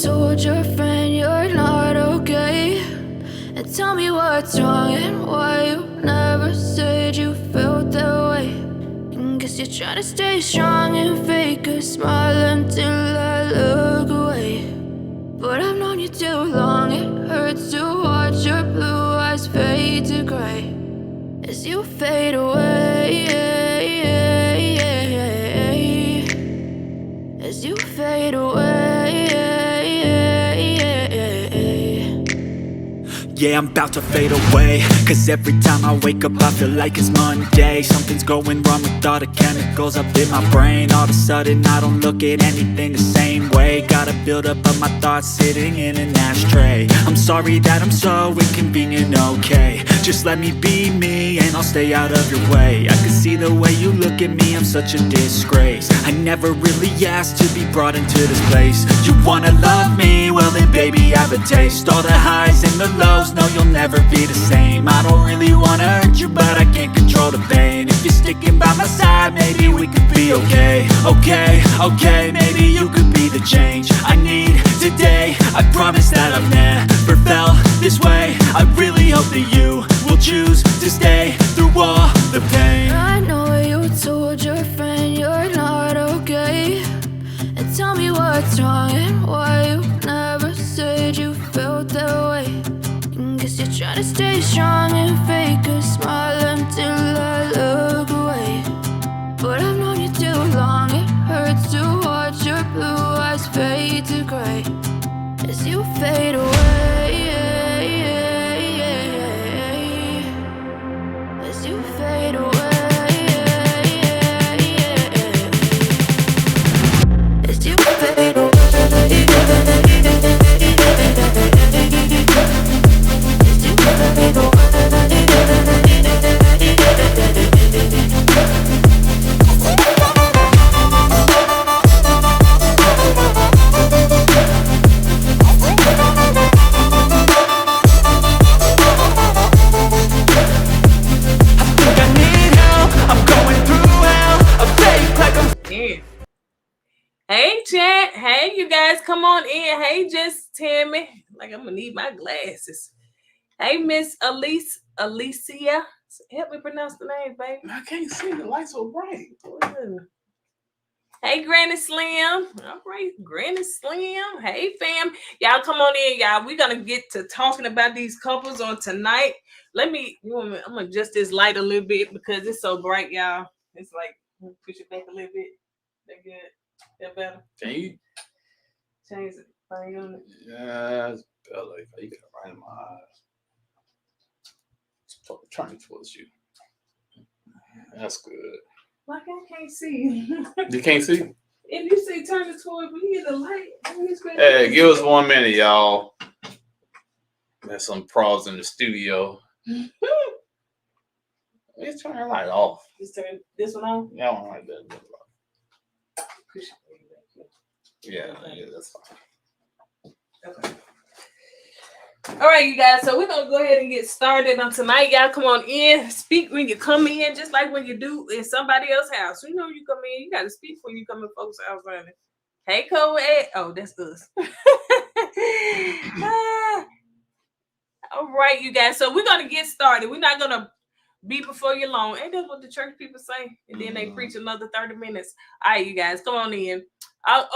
told your friend you're not okay, and tell me what's wrong and why you never said you felt that way. And guess you're trying to stay strong and fake a smile until I look away. But I've known you too long, it hurts to watch your blue eyes fade to gray as you fade away, as you fade away. Yeah, I'm about to fade away, cause every time I wake up I feel like it's Monday. Something's going wrong with all the chemicals up in my brain. All of a sudden I don't look at anything the same way. Gotta build up of my thoughts sitting in an ashtray. I'm sorry that I'm so inconvenient, okay. Just let me be me and I'll stay out of your way. I can see the way you look at me, I'm such a disgrace. I never really asked to be brought into this place. You wanna love me? Well then baby I have a taste. All the highs and the lows, no you'll never be the same. I don't really wanna hurt you but I can't control the pain. If you're sticking by my side maybe we could be okay. Okay, maybe you could be the change I need today. I promise that I've never felt this way. I really hope that you will choose to stay through all the pain. I know you told your friend you're not okay, and tell me what's wrong and why you never said you felt that way. And guess you're trying to stay strong and fake a smile until I look away. But I've known you too long, it hurts to watch your blue eyes fade to gray as you fade away, as you fade away, as you fade away. Hey chat, hey you guys, come on in. Hey just Tammy, like I'm gonna need my glasses. Hey Miss Alicia, help me pronounce the name, baby. I can't see, the lights so bright. Hey Granny Slim, all right, Granny Slim. Hey fam, y'all come on in, y'all. We're gonna get to talking about these couples on tonight. I'm gonna adjust this light a little bit because it's so bright, y'all. It's like push it back a little bit. That good. That better? Can you change it? Yeah, it's better. You get it right in my eyes. Turn it towards you. That's good. Like I can't see. You can't see? If you say turn it towards me, you get the light. Hey, give us 1 minute, y'all. There's some pros in the studio. Let's turn the light off. Just turn this one on? Yeah, I don't like that. Yeah, that's fine. Okay. All right, you guys. So we're gonna go ahead and get started on tonight. Y'all come on in. Speak when you come in, just like when you do in somebody else's house. You know you come in, you gotta speak when you come in folks' house, honey. Hey, KOED. Oh, that's us. All right, you guys. So we're gonna get started. We're not gonna be before you long. Ain't that what the church people say? And then they preach another 30 minutes. All right, you guys, come on in.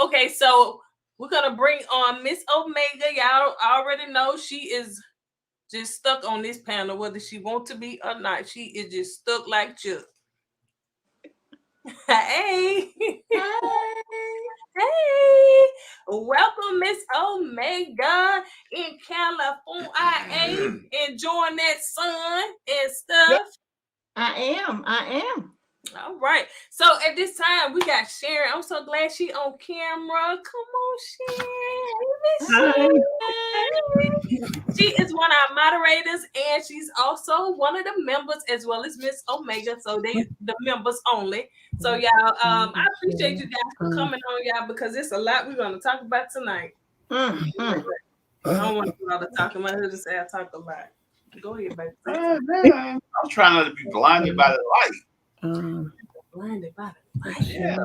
Okay, so we're gonna bring on Miss Omega. Y'all already know she is just stuck on this panel, whether she wants to be or not. She is just stuck like Chuck. Hey. Hey. Welcome, Miss Omega in California. Enjoying that sun and stuff. Yep. I am. All right. So at this time, we got Sharon. I'm so glad she on camera. Come on, Sharon. She is one of our moderators, and she's also one of the members, as well as Miss Omega. So they the members only. So y'all, I appreciate you guys for coming on, y'all, because it's a lot we're gonna talk about tonight. I don't want to do all the talking. My husband said I talk a lot. Go ahead, baby. I'm trying not to be blinded by the light. Blinded by the light. Yeah.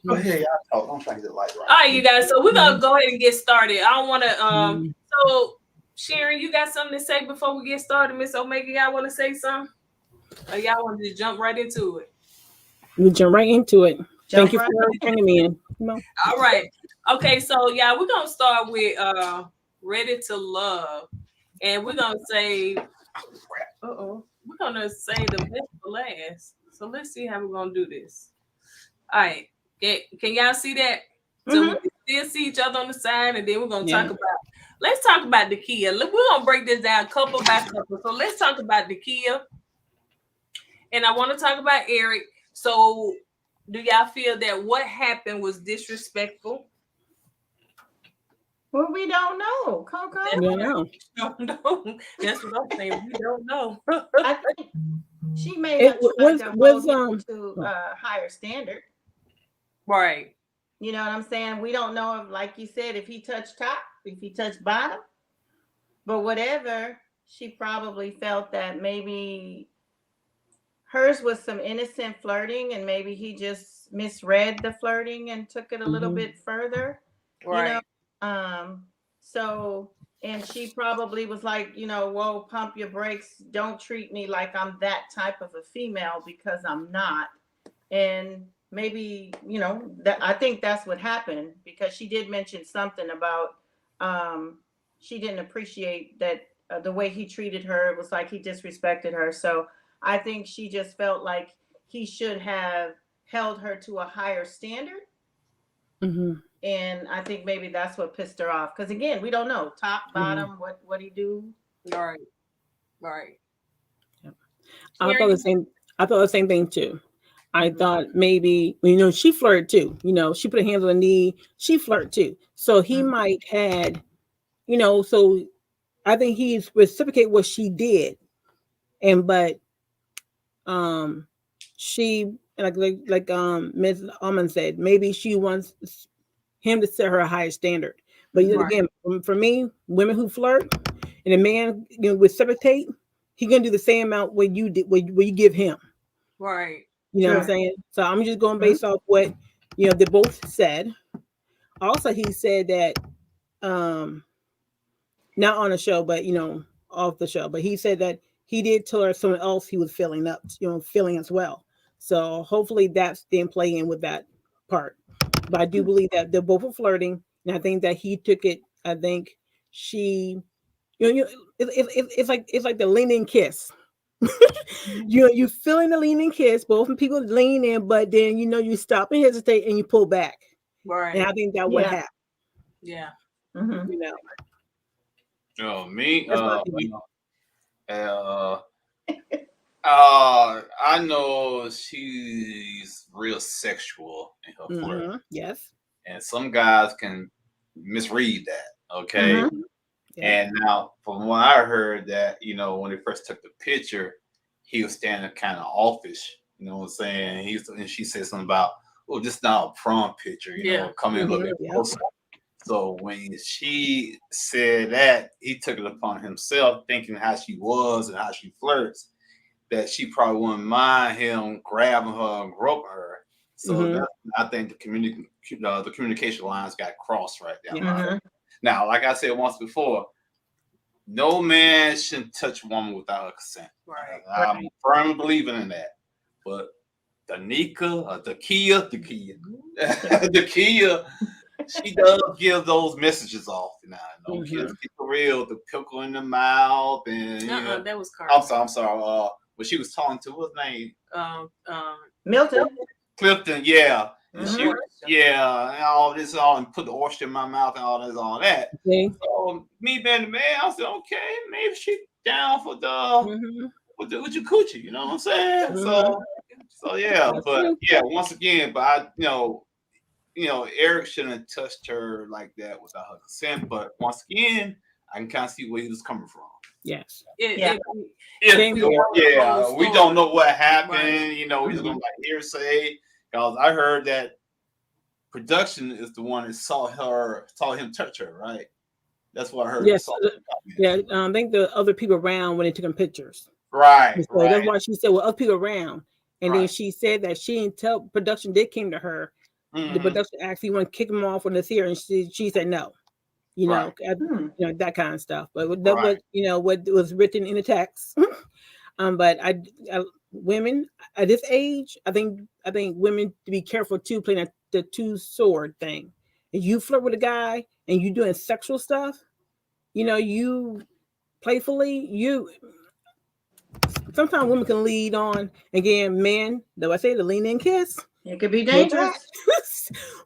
Go ahead, y'all talk. I'm trying to get the light right. All right, you guys. So we're gonna go ahead and get started. I don't want to. So Sharon, you got something to say before we get started, Miss Omega? Y'all want to say something? Or y'all want to just jump right into it? We jump right into it. Thank you for bringing me in. All right. Okay, so we're gonna start with Ready to Love. And we're gonna say we're gonna say the best for last. So let's see how we're gonna do this. All right. Can y'all see that? So we can still see each other on the side, and then we're gonna talk about. Let's talk about the Kia. Look, we're gonna break this down couple by couple. So let's talk about the Kia. And I want to talk about Eric. So do y'all feel that what happened was disrespectful? Well, we don't know, Coco. We don't know. Don't know. That's what I'm saying. We don't know. I think she may have tried to hold him to a higher standard. Right. You know what I'm saying? We don't know if, like you said, if he touched top, if he touched bottom. But whatever, she probably felt that maybe hers was some innocent flirting, and maybe he just misread the flirting and took it a little bit further. Right. You know? So, and she probably was like, you know, whoa, pump your brakes. Don't treat me like I'm that type of a female, because I'm not. And maybe, you know, that I think that's what happened, because she did mention something about she didn't appreciate that the way he treated her. It was like he disrespected her. So I think she just felt like he should have held her to a higher standard. And I think maybe that's what pissed her off. Because again, we don't know top, bottom, what he do. Right. Yep. I thought the same thing too. I thought maybe, you know, she flirted too. You know, she put her hands on the knee. She flirted too. So he might had, you know, so I think he's reciprocate what she did. But she, like Ms. Almond said, maybe she wants him to set her a higher standard. But again, for me, women who flirt and a man, you know, reciprocate, he gonna do the same amount what you did, what you give him. Right. You know what I'm saying? So I'm just going based off what, you know, they both said. Also, he said that, not on the show, but, you know, off the show, but he said that he did tell her someone else he was feeling as well. So hopefully that's then play in with that part. But I do believe that they're both flirting, and I think that he took it. I think she, you know, it's like the leaning kiss. You feeling the leaning kiss. Both people lean in, but then you know you stop and hesitate and you pull back. Right. And I think that would happen. Yeah. You know. Oh, me. I know she's real sexual in her flirt. Yes. And some guys can misread that. Okay. And now, from what I heard, that, you know, when they first took the picture, he was standing kind of offish. You know what I'm saying? And she said something about, "Oh, this is not a prom picture. You know, come in a little bit closer." So when she said that, he took it upon himself, thinking how she was and how she flirts, that she probably wouldn't mind him grabbing her and groping her. So I think the communication lines got crossed right there. Now, like I said once before, no man shouldn't touch a woman without her consent. Right. I'm firmly believing in that. But the Kia, she does give those messages off. No kids keep it real, the pickle in the mouth, and that was Carmen. I'm sorry. When she was talking to what's name? Milton. Clifton, yeah. And and all this, and put the oyster in my mouth and all that. So me being the man, I said, okay, maybe she down for the with your coochie, you know what I'm saying? So yeah, but once again, but I, you know, Eric shouldn't have touched her like that without her consent. But once again, I can kind of see where he was coming from. Yes. We don't know what happened. You know, he's going to like hearsay. Because I heard that production is the one that saw him touch her, right? That's what I heard. Yes. I think the other people around when they took them pictures. Right. So that's why she said, well, other people around. And then she said that she didn't tell production did came to her The production actually want to kick him off when it's here, and she said no. You know, you know, that kind of stuff. But that was, you know, what was written in the text. But women at this age, I think women to be careful too, playing the two-sword thing. If you flirt with a guy and you doing sexual stuff, you know, you playfully, sometimes women can lead on. Again, men, though I say the lean in kiss, it could be dangerous.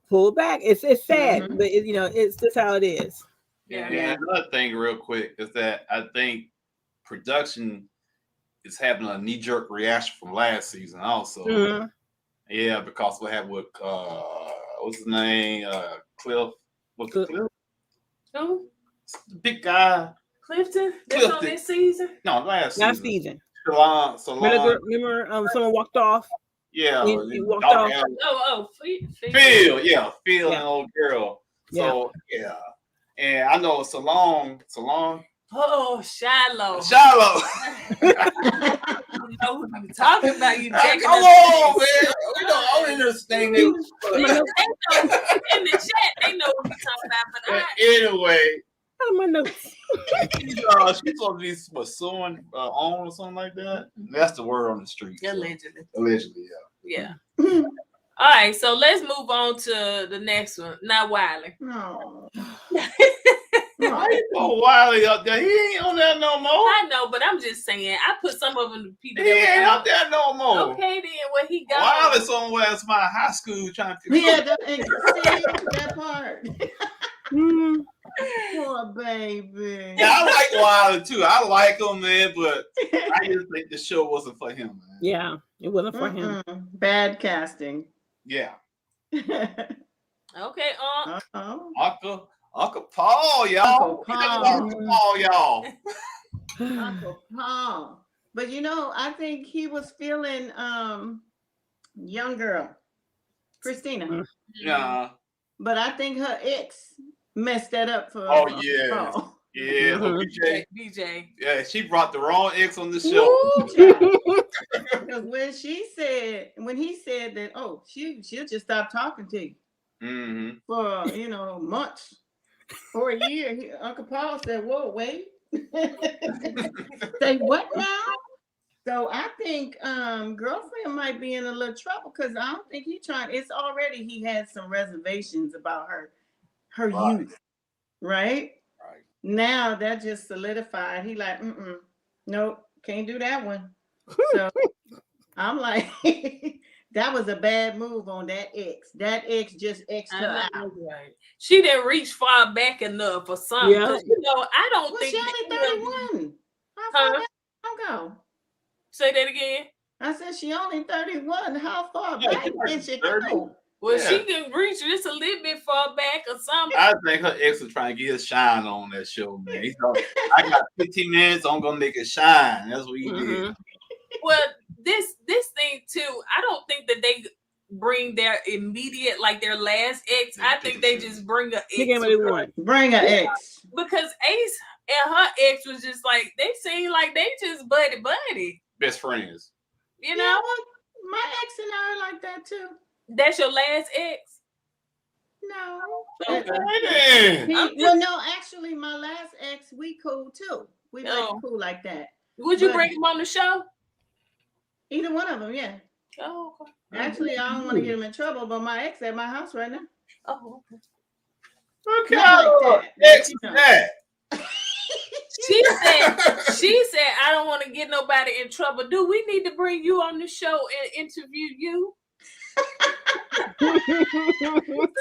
Pull back. It's sad, but you know, it's just how it is. Yeah. And another thing, real quick, is that I think production is having a knee-jerk reaction from last season, also. Yeah, because what happened with what's his name? Cliff. What's it, Cliff? Who? The big guy. Clifton. That's on this season. No, last season. Salon. Remember, someone walked off. Yeah, he walked off. Phil, Phil and old girl. So yeah, and I know Salon. Oh, Shiloh. You know who you talking about? You come on, man. We don't own this thing. In the chat, they know what you're talking about. But anyway, my notes. She's supposed to be suing on or something like that. That's the word on the street. Allegedly, yeah. All right, so let's move on to the next one. Not Wiley. No. Why you put Wiley up there? He ain't on there no more. I know, but I'm just saying. I put some of them people. He ain't up there no more. Okay, then what he got? Wiley somewhere at my high school trying to. That part. Poor baby. Yeah, I like Wiley too. I like him, man, but I just think the show wasn't for him, man. Yeah, it wasn't for him. Bad casting. Yeah. Okay, Uncle Paul, y'all. Uncle Paul, y'all. Uncle Paul. But you know, I think he was feeling young girl, Christina. Yeah. But I think her ex messed that up for Paul. Yeah, BJ. Yeah, she brought the wrong ex on the show. Because when he said that, she'll just stop talking to you for months or a year. Uncle Paul said, "Whoa, wait, say what now?" So I think girlfriend might be in a little trouble because I don't think he's trying. It's already he had some reservations about her youth, right? Now that just solidified. He like, nope, can't do that one. So I'm like, that was a bad move on that ex. That ex just X'd her out. Right. She didn't reach far back enough or something. Yeah. I don't think she only 31. How far back go? Say that again. I said she only 31. How far back can she go? Well, she can reach just a little bit far back or something. I think her ex was trying to get his shine on that show, man. He thought, I got 15 minutes, I'm gonna make it shine. That's what he did. Well, this thing too, I don't think that they bring their immediate, like their last ex. I think they just bring an ex. Bring an ex. Because Ace and her ex was just like, they seem like they just buddy. Best friends. You know? My ex and I are like that too. That's your last ex? No. Okay. Well, no, actually, my last ex, we cool too. We like cool like that. Would you bring him on the show? Either one of them, yeah. Oh, okay. Actually, I don't want to get him in trouble, but my ex at my house right now. Oh, okay. Like that. She said, I don't want to get nobody in trouble. Do we need to bring you on the show and interview you?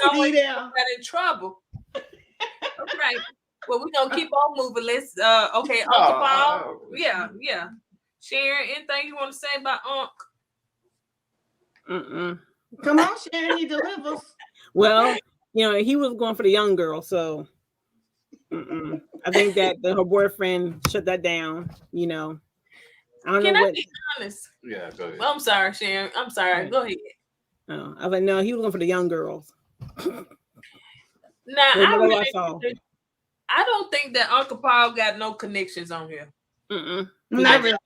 Always in trouble. Okay. Well, we're gonna keep on moving. Let's Uncle Paul. Yeah. Sharon, anything you want to say about Unc? Come on, Sharon, he delivers. Well, he was going for the young girl, so I think that her boyfriend shut that down. I don't know. Can I be honest? Yeah, go ahead. Well, I'm sorry, Sharon. I'm sorry. Go ahead. Oh, I was like, no, he was going for the young girls. Now, I don't think that Uncle Paul got no connections on here. Not really.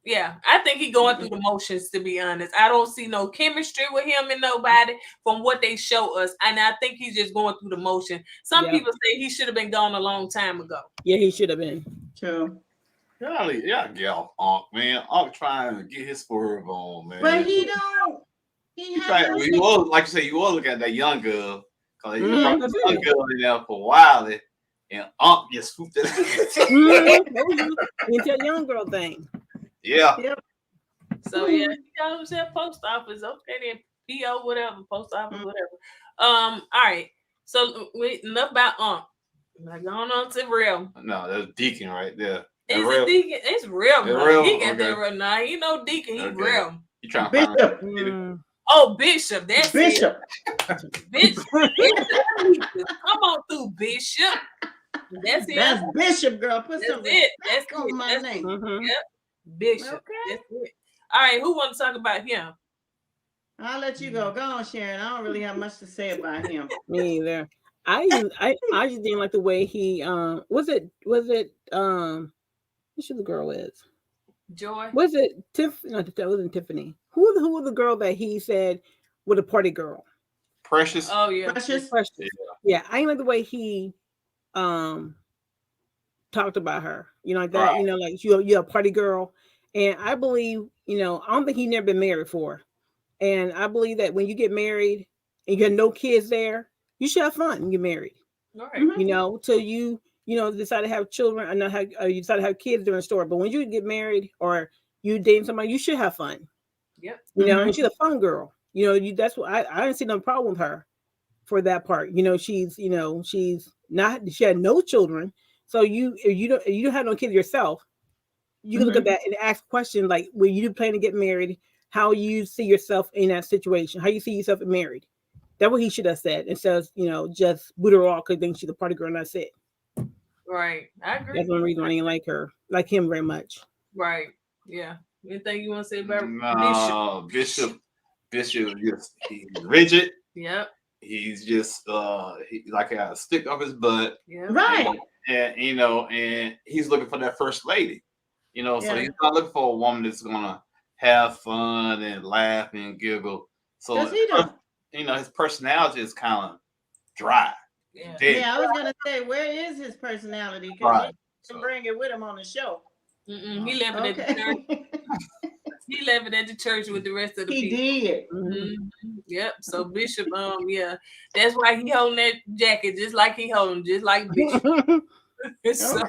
Yeah, I think he going through the motions, to be honest. I don't see no chemistry with him and nobody from what they show us. And I think he's just going through the motion. Some people say he should have been gone a long time ago. Yeah, he should have been. True. Yeah, get off Unc, man. Unc trying to get his swerve on, man. But he don't. He was, like you say, you was looking at that young girl. Because you brought the young girl in there for Wiley. And Unc just swooped it. It's a young girl thing. Yeah. Yep. So yeah, he got himself post office. Okay, then PO, whatever, post office, whatever. All right. So enough about Unc. Like going on to real. No, that's Deacon right there. It's a Deacon. It's real. Real? He got that real. Nah, he no Deacon. He real. You trying to Bishop. Oh, Bishop. That's Bishop. Bishop. Come on through, Bishop. That's it. That's Bishop, girl. Put some That's on my name. Yep. Bishop. Okay. That's it. All right, who want to talk about him? I'll let you go. Go on, Sharon. I don't really have much to say about him. Me either. I just didn't like the way he was it what the girl is? Joy. Was it Tiffany? No, that wasn't Tiffany. Who was the girl that he said was a party girl? Precious. Oh yeah. Precious. Yeah, I didn't like the way he talked about her. You know, like that, you know, like you're a party girl. And I believe, you know, I don't think he never been married before. And I believe that when you get married and you have no kids there, you should have fun when you're married. All right. You know, till you decide to have children and not have you decide to have kids during the story. But when you get married or you dating somebody, you should have fun. Yep. You know, and she's a fun girl. You know, that's what I didn't see no problem with her for that part. You know, she had no children. So you don't have no kids yourself. You can look at that and ask questions like, when you plan to get married, how you see yourself in that situation, how you see yourself married. That's what he should have said instead of, you know, just boot her off because think she's a party girl and that's it. Right. I agree. That's one reason I didn't like him very much. Right. Yeah. Anything you want to say about Bishop? Bishop is he's rigid. Yep. He's just he like got a stick up his butt. Yeah. Right. And you know, and he's looking for that first lady. You know, so he's not looking for a woman that's gonna have fun and laugh and giggle. So you know, his personality is kind of dry. Yeah, I was gonna say, where is his personality? Because he can bring it with him on the show. He left it at the church. He left it at the church with the rest of the people. He did. Yep. So Bishop, yeah, that's why he holding that jacket just like he holding, just like Bishop. So,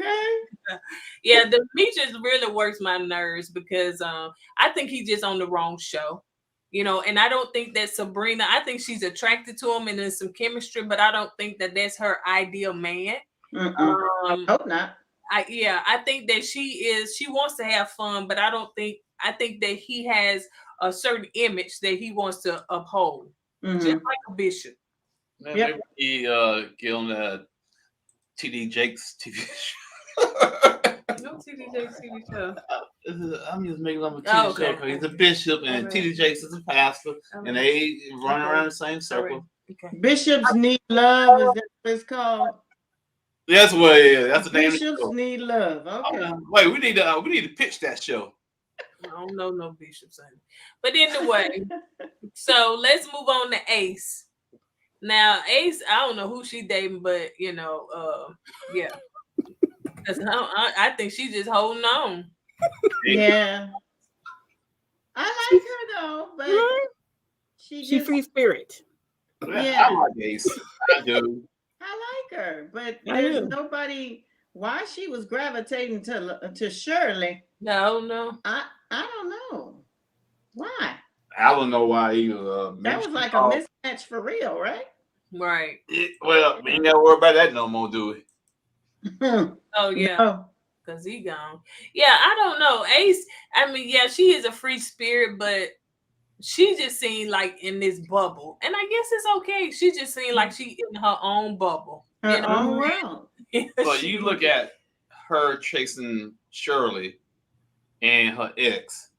yeah, Demetrius really works my nerves because I think he's just on the wrong show. You know, and I don't think that Sabrina, I think she's attracted to him and there's some chemistry, but I don't think that that's her ideal man. I hope not. I think that she wants to have fun, but I think that he has a certain image that he wants to uphold, just like a bishop. Man, maybe he get on the TD Jakes TV show. No TD Jakes TV show. I'm just making up a TV show because he's a bishop and TD Jakes is a pastor, and they run around the same circle. Okay. Bishops Need Love, is that what it's called? That's what it is. That's the name. Bishops Need Love. Okay. Wait, we need to pitch that show. I don't know no bishops, but anyway. So let's move on to Ace. Now Ace, I don't know who she dating, but you know, yeah. I think she's just holding on. Yeah. I like her though, but she's free spirit. Yeah. I like Ace. I do. I like her, but there's nobody. Why she was gravitating to Shirley? No. I don't know. Why? I don't know why either. That was like a mismatch for real, right? Right. Well, we ain't gotta worry about that no more, do we? Oh yeah. Because he gone. Yeah, I don't know. Ace, I mean, yeah, she is a free spirit, but she just seemed like in this bubble. And I guess it's okay. She just seemed like she in her own bubble. Her own world. So you look at her chasing Shirley and her ex.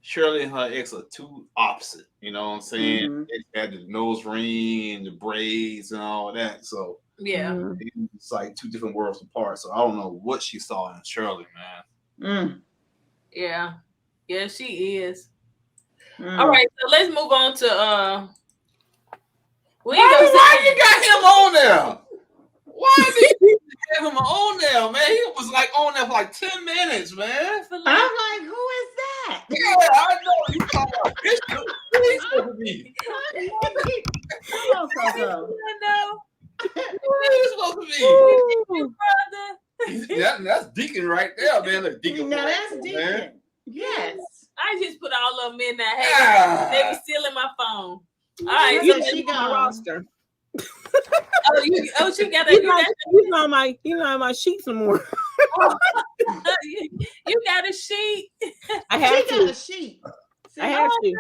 Shirley and her ex are two opposite. You know what I'm saying? They had the nose ring and the braids and all that. So yeah, it's like two different worlds apart. So I don't know what she saw in Shirley, man. Yeah. Yeah, she is. Mm. All right, so let's move on to Why you got him on there? Why did you have him on there, man? He was like on there for like 10 minutes, man. I'm like, who is that? Yeah, I know. You talking about Bishop. Who he's supposed to be? Come on, Coco. Who he's supposed to be? That's Deacon right there, man. Look, Deacon. Now that's Deacon. Man. Yes. I just put all of them in there. Hey, they were still in my phone. All right, so she got roster. She got he's not on my sheet some more. You got a sheet. I have she got a sheet. See, I have to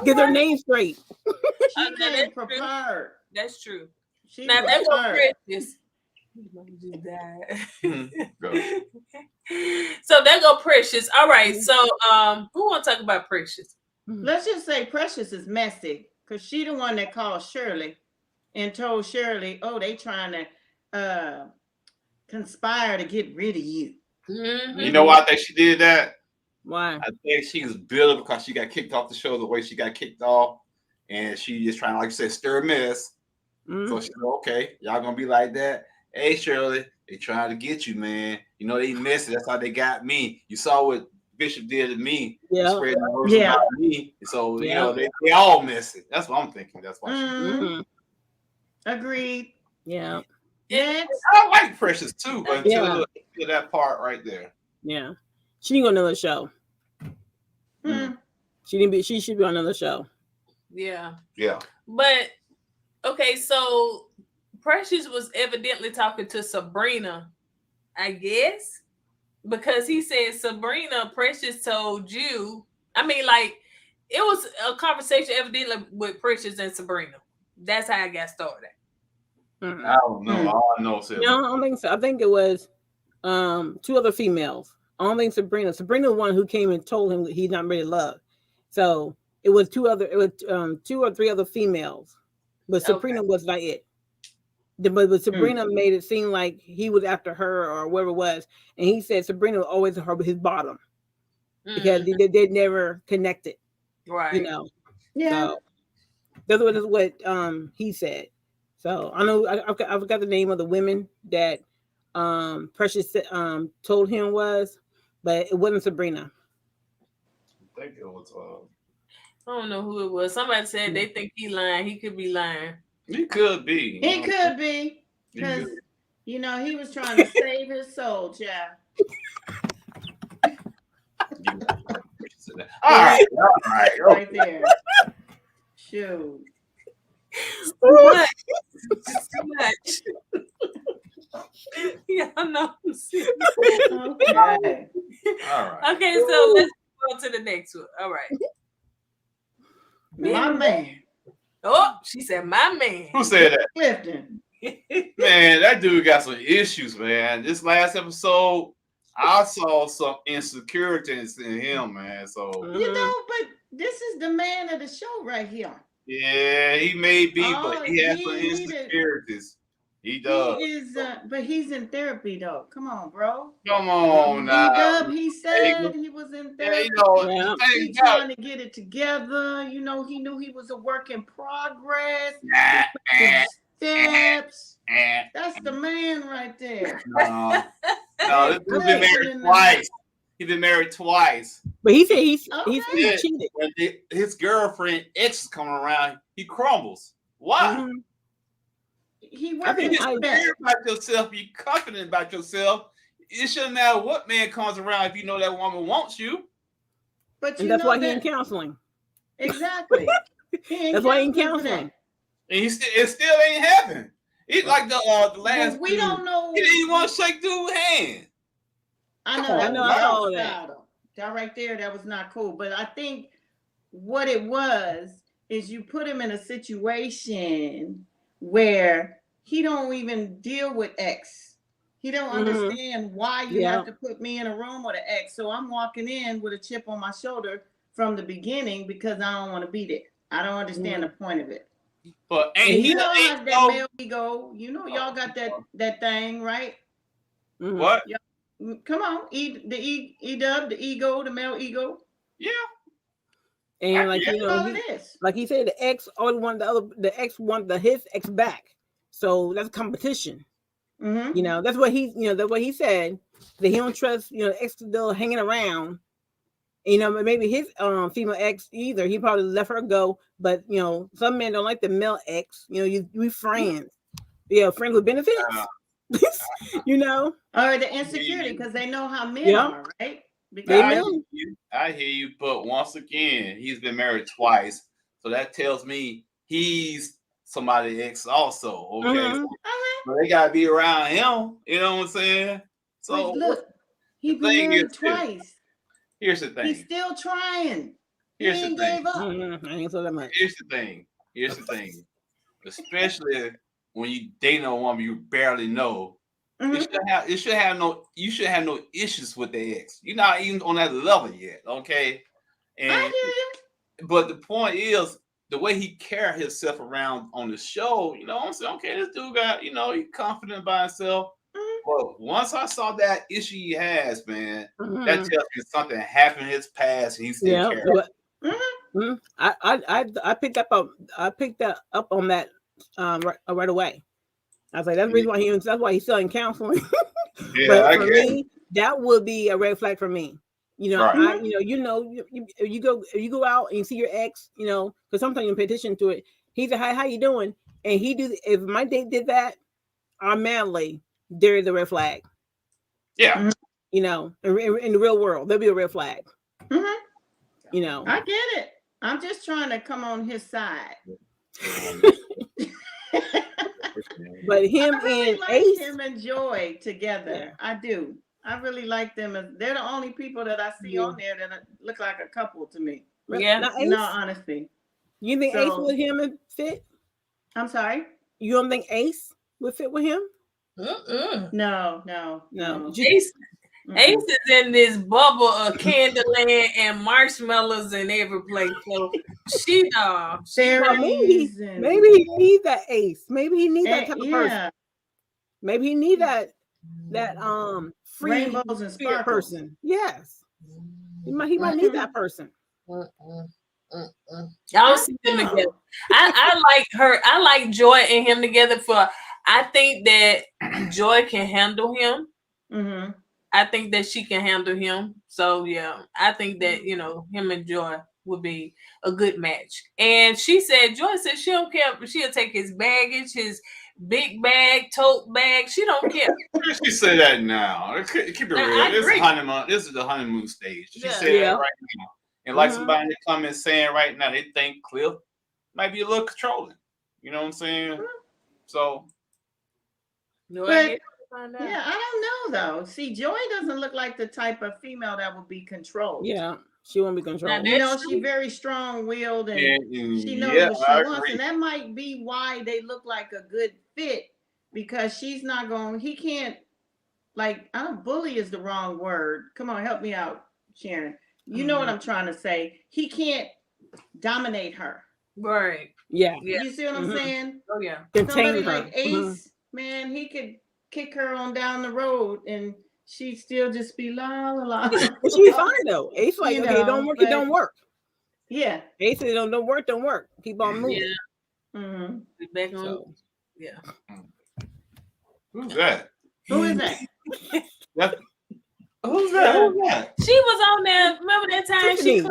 get their name straight. She came prepared. That's true. She now that's what Precious. So there go Precious. All right. So who want to talk about Precious? Let's just say Precious is messy because she the one that called Shirley and told Shirley, oh, they trying to conspire to get rid of you. Mm-hmm. You know why I think she did that? Why? I think she was bitter because she got kicked off the show the way she got kicked off, and she just trying to, like you said, stir a mess. Mm-hmm. So she said, okay, y'all gonna be like that. Hey, Shirley, they trying to get you, man. You know they messy. That's how they got me. You saw what Bishop did to me. Yeah. About me. So you know they all messy. That's what I'm thinking. That's why. Mm-hmm. Agreed. Yeah. Next. I like Precious too, but until that part right there. Yeah. She didn't go on another show. She should be on another show. Yeah. Yeah. But okay, so Precious was evidently talking to Sabrina, I guess, because he said, Sabrina, Precious told you. I mean, like, it was a conversation evidently with Precious and Sabrina. That's how I got started. Mm-hmm. I don't know. All I know is I don't think so. I think it was two other females. I don't think Sabrina. Sabrina was the one who came and told him that he's not ready to love. So it was two or three other females. But Sabrina was not it. But Sabrina made it seem like he was after her or whoever it was. And he said Sabrina was always his bottom. Because they never connected. Right. You know. Yeah. So that's what he said. So I know I forgot the name of the women that Precious told him was, but it wasn't Sabrina. I think it was I don't know who it was. Somebody said they think he lying. He could be lying. He could be. He could be. Because, you know, he was trying to save his soul, child. All right. Right there. Shoot. Too much. Yeah, I know. Okay. All right. Okay, so let's go to the next one. All right. My man. Oh, she said, my man. Who said that? Clifton. Man, that dude got some issues, man. This last episode, I saw some insecurities in him, man. So you know, but this is the man of the show right here. Yeah, he may be, but he has some insecurities. He does. He is, but he's in therapy though. Come on, bro. Come on now. He said he was in therapy. He's trying to get it together. You know, he knew he was a work in progress. Steps. That's the man right there. No, this dude's been married twice. He's been married twice. But he said he's cheated. When his girlfriend ex coming around, he crumbles. Why? Mm-hmm. You care about yourself. You confident about yourself. It shouldn't matter what man comes around if you know that woman wants you. But that's why he in counseling. Exactly. That's why he in counseling. And it still ain't happened. It's like the last. We don't know. He didn't even want to shake dude's hand. I know. I saw that. That right there, that was not cool. But I think what it was is you put him in a situation where he don't even deal with X. He don't understand why you have to put me in a room with an X. So I'm walking in with a chip on my shoulder from the beginning because I don't want to be there. I don't understand the point of it. But you know how that male ego. You know y'all got that thing, right? What? Come on, E-dub, the ego, the male ego. Yeah. And like That's all it is. like he said, the ex always want the ex want his ex back. So that's competition. Mm-hmm. You know, that's what he said, that he don't trust, ex still hanging around. You know, maybe his female ex either. He probably let her go, but some men don't like the male ex. We friends. Yeah, friends with benefits. Or the insecurity, because they know how men are, right? Because I hear you, but once again, he's been married twice, so that tells me he's somebody's ex also. Okay, Mm-hmm. so they gotta be around him. You know what I'm saying? So wait, look, he's been married twice. Here's the thing. He's still trying. Here's he the ain't thing. gave up. Mm-hmm. I ain't so that much. Here's the thing. Especially when you dating a woman you barely know. Mm-hmm. You should have no issues with the ex. You're not even on that level yet, okay? And I hear you. But the point is the way he carried himself around on the show. I'm saying, okay, this dude got, he's confident about himself. Mm-hmm. But once I saw that issue he has, man, that tells me something happened in his past, and he still cares. Mm-hmm. I picked that up on that right away. I was like, that's the reason that's why he's still in counseling. Yeah, but for me, that would be a red flag for me. Right. You go out and you see your ex, because sometimes you pay attention to it. He said, "Hi, how you doing?" And if my date did that, automatically there is a red flag. Yeah. In the real world, there'll be a red flag. Mm-hmm. I get it. I'm just trying to come on his side. But him and Ace, him and Joy together. Yeah. I do. I really like them. They're the only people that I see on there that look like a couple to me. Yeah. In all honesty. You think Ace with him would fit? I'm sorry? You don't think Ace would fit with him? No. Ace is in this bubble of Candyland and marshmallows and every place. So maybe he needs that Ace. Maybe he needs that type of person. Maybe he needs that free rainbows and sparkles person. Yes, he might need that person. Y'all see them together. I like her. I like Joy and him together. I think that Joy can handle him. Mm-hmm. I think that she can handle him. So yeah, I think that him and Joy would be a good match. And Joy said she don't care. She'll take his baggage, his big bag, tote bag. She don't care. She said that now. Keep it real. This is the honeymoon stage. She said that right now. And like somebody in the comments saying right now, they think Cliff might be a little controlling. You know what I'm saying? So. Yeah, I don't know though. See, Joy doesn't look like the type of female that would be controlled. Yeah, she won't be controlled. She's very strong-willed and she knows what she wants, and that might be why they look like a good fit, because she's not going. He can't, like, I don't bully is the wrong word. Come on, help me out, Sharon. You know what I'm trying to say. He can't dominate her. Right. Yeah. You see what I'm saying? Oh yeah. Somebody like Ace, man, he could kick her on down the road and she'd still just be la la la. She's fine though. Ace like, okay, it don't work, it don't work. Yeah. Ace said don't work. Keep on moving. Yeah. Mm-hmm. Back on. So. Yeah. Who's that? Who is that? Who's that? She was on there. Remember that time Tiffany.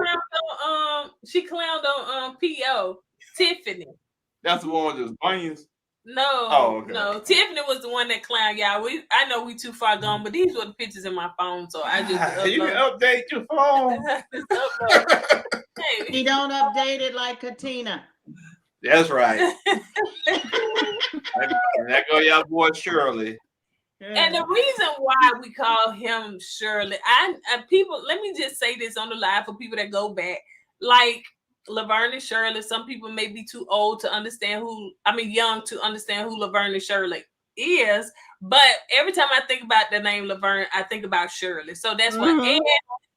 She clowned on PO. Tiffany. That's the one with the bunions. No, no. Tiffany was the one that clowned y'all. I know we too far gone, but these were the pictures in my phone, so I just you can update your phone. He don't update it like Katina. That's right. And that go y'all boy Shirley. And the reason why we call him Shirley, people, let me just say this on the live for people that go back, like Laverne and Shirley. Some people may be too old to understand young to understand who Laverne and Shirley is. But every time I think about the name Laverne, I think about Shirley. So that's why. And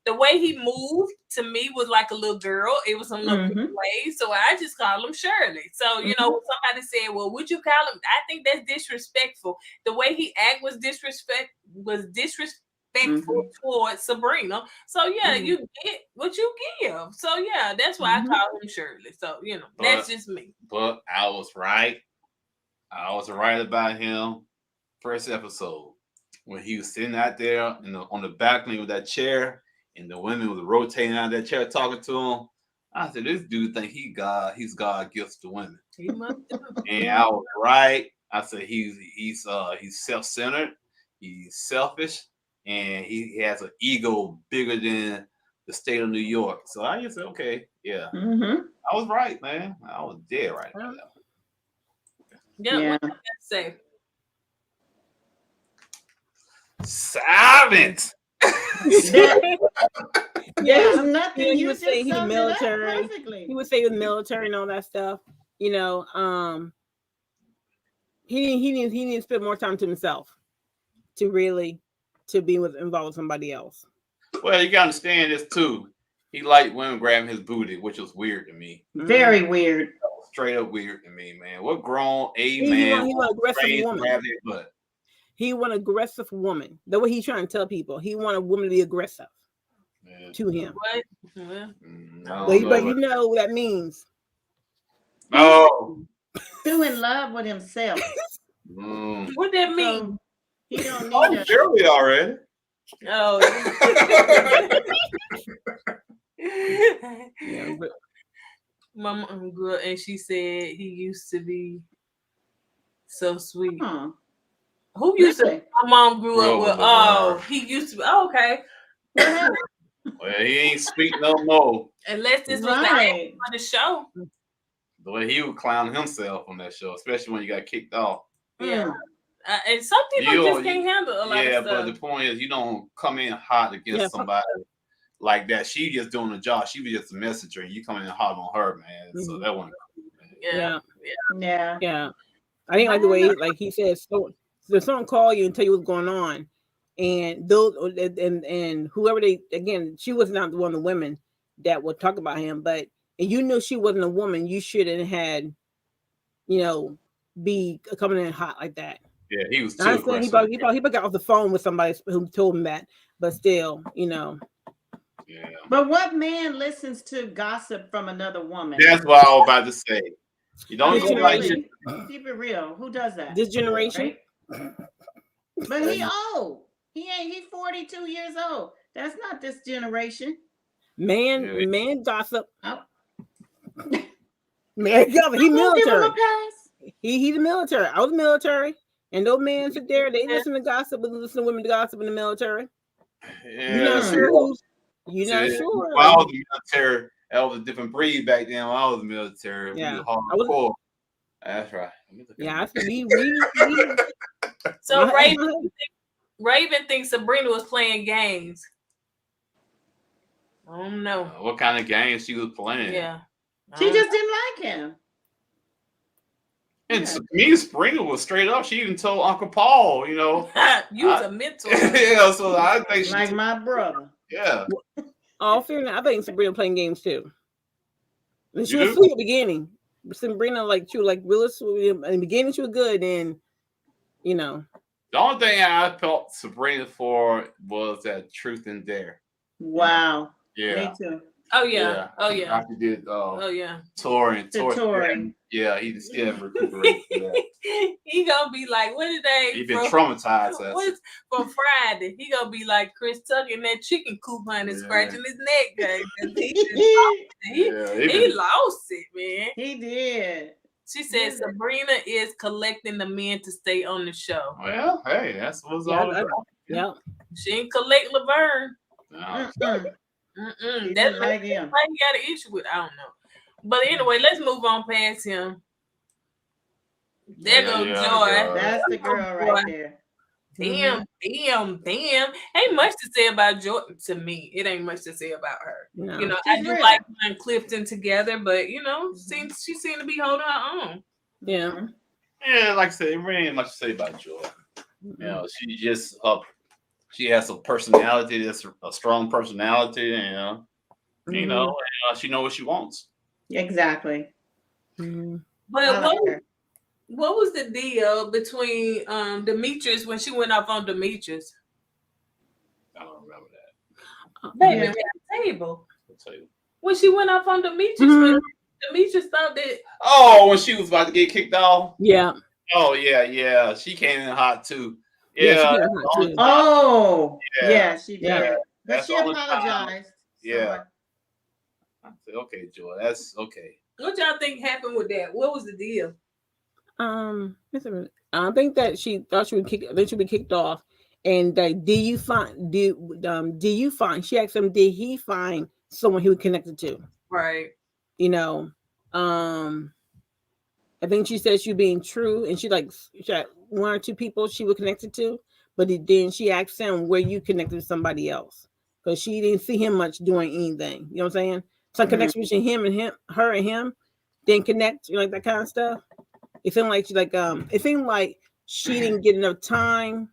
the way he moved to me was like a little girl. It was some little way. So I just call him Shirley. So, when somebody said, well, would you call him? I think that's disrespectful. The way he act was disrespectful respectful towards Sabrina. So yeah, you get what you give. So yeah, that's why I call him Shirley. So that's just me. But I was right. I was right about him. First episode when he was sitting out there on the balcony with that chair, and the women was rotating out of that chair talking to him. I said, this dude think he's God gifts to women. He must do. And I was right. I said he's self-centered, he's selfish, and he has an ego bigger than the state of New York. So I just said, okay, yeah. I was right, man. I was dead right about that. Yeah. What did I say? Silence. There's nothing. He would say he's military. Perfectly. He would say he was military and all that stuff. He didn't spend more time to himself to be involved with somebody else. Well, you gotta understand this too. He liked women grabbing his booty, which was weird to me. Very weird. Straight up weird to me, man. What grown man? He want aggressive woman. He want aggressive woman. The way he's trying to tell people, he want a woman to be aggressive to him. What? But you know what that means. Oh, too in love with himself. What that mean? So he don't need Shirley already. Oh. Yeah, but my mom grew up and she said he used to be so sweet. Who used to? My mom grew up with. Oh, he used to be. Oh, okay. Well, he ain't sweet no more. Unless this was the aim for the show. The way he would clown himself on that show, especially when you got kicked off. Yeah. And some people just can't handle a lot of stuff. But the point is, you don't come in hot against somebody like that. She just doing the job. She was just a messenger, and you come in hot on her, man. So that wasn't cool, Yeah. I think like the way, like he said, so someone call you and tell you what's going on, and those and whoever she was not one of the women that would talk about him, but and you knew she wasn't a woman, you shouldn't had, be coming in hot like that. Yeah, he was too aggressive. He probably got off the phone with somebody who told him that, but still, Yeah. But what man listens to gossip from another woman? That's what I was about to say. You don't keep it real. Who does that? This generation. Right? But he old. He's 42 years old. That's not this generation. Man gossip. Oh. Man gossip. He military. Give him a pass. He's the military. I was military. And those men sit there, they listen to gossip, but listen to women to gossip in the military. Yeah. You're not sure. You're not sure. When I was military, I was a different breed back then. When I was military, yeah. We was hardcore. That's right. Yeah, I see. So Raven thinks Sabrina was playing games. I don't know. What kind of games she was playing? Yeah. She just didn't like him. And to me, Sabrina was straight up. She even told Uncle Paul, you was a mentor. Yeah, so I think like my brother. Yeah. All fair, I think Sabrina playing games too. And she was sweet at the beginning. Sabrina, she was really sweet. In the beginning, she was good, and The only thing I felt Sabrina for was that Truth and Dare. Wow. Yeah. Me too. Oh yeah. Oh yeah. After did Tori. Yeah, he still recuperated. He gonna be like, what did they? He been traumatized. From Friday. He gonna be like Chris Tucker in that chicken coop honey scratching his neck. He lost it, man. He did. She said Sabrina is collecting the men to stay on the show. Well, hey, that's what's all about. Yeah. She ain't collect Laverne. No. That's like him. Why you got an issue with? I don't know. But anyway, let's move on past him. There goes Joy. That's the girl right there. Damn. Ain't much to say about Joy. To me, it ain't much to say about her. No. I do like her and Clifton together, but she seemed to be holding her own. Yeah. Yeah, like I said, it really ain't much to say about Joy. She just she has a personality that's a strong personality, and she know what she wants. Exactly. But what was the deal between Demetrius when she went off on Demetrius? Baby, Yeah. at the table. When she went off on Demetrius, when Demetrius thought that. Oh, when she was about to get kicked off. Yeah. Oh yeah. She came in hot too. Yeah, Yeah. she got hot, too. Oh, Yeah. yeah, she did. Yeah. But That's she the only time. apologized. Yeah. I said, okay, Joy, that's okay. What y'all think happened with that? What was the deal? I think that she thought she would be kicked off, and that did you find? She asked him, did he find someone he was connected to? Right. You know, I think she said she was being true, and she had one or two people she was connected to, but then she asked him, were you connected to somebody else? Because she didn't see him much doing anything. You know what I'm saying? Some connection between her and him, didn't connect, like that kind of stuff. It seemed like she didn't get enough time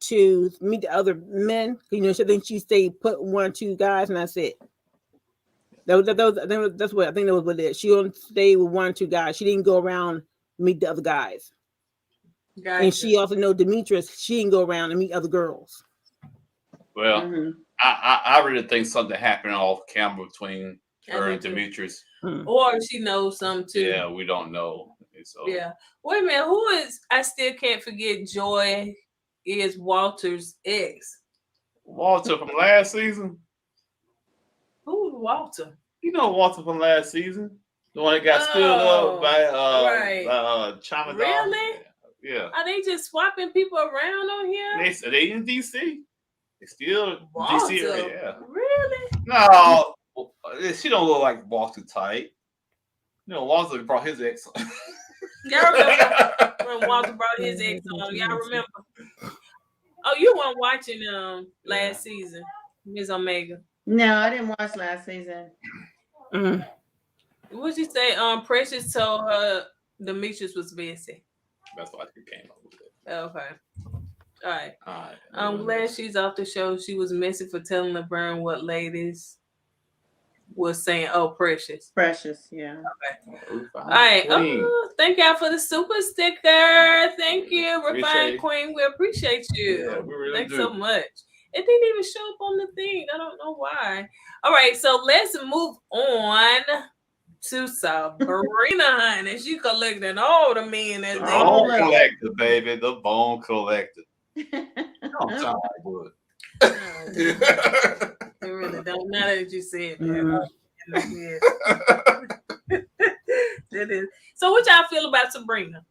to meet the other men. So then she stayed put one or two guys, and that's it. That's what I think that was what it is. She only stayed with one or two guys. She didn't go around and meet the other guys. Gotcha. And she also know Demetrius. She didn't go around and meet other girls. Well, I really think something happened off camera between her and Demetrius. Or she knows something too. Yeah, we don't know. So. Yeah. Wait a minute. Who is? I still can't forget. Joy is Walter's ex. Walter from last season. Who's Walter? You know Walter from last season, the one that got stood up by China. Really? Yeah. Are they just swapping people around on here? They in DC. They still Walter. DC area. Yeah. Really? No, she don't look like Walter type. Walter brought his ex. Y'all remember when Walter brought his ex on? Y'all remember? Oh, you weren't watching last season, Ms. Omega. No, I didn't watch last season. What'd you say? Precious told her Demetrius was busy. That's why she came up with it. Okay. All right. I'm glad she's off the show. She was missing for telling LeBron what ladies was saying. Oh, Precious. Precious, yeah. Okay. All right. Thank y'all for the super sticker. Thank you, Refined Queen. We appreciate you. Yeah, we really Thanks do. so much. It didn't even show up on the thing. I don't know why. All right, so let's move on to Sabrina, honey. She collecting all the men. The bone collector, baby. The bone collector. I'm tired, boy. It really don't matter that you said that. That is. So what y'all feel about Sabrina?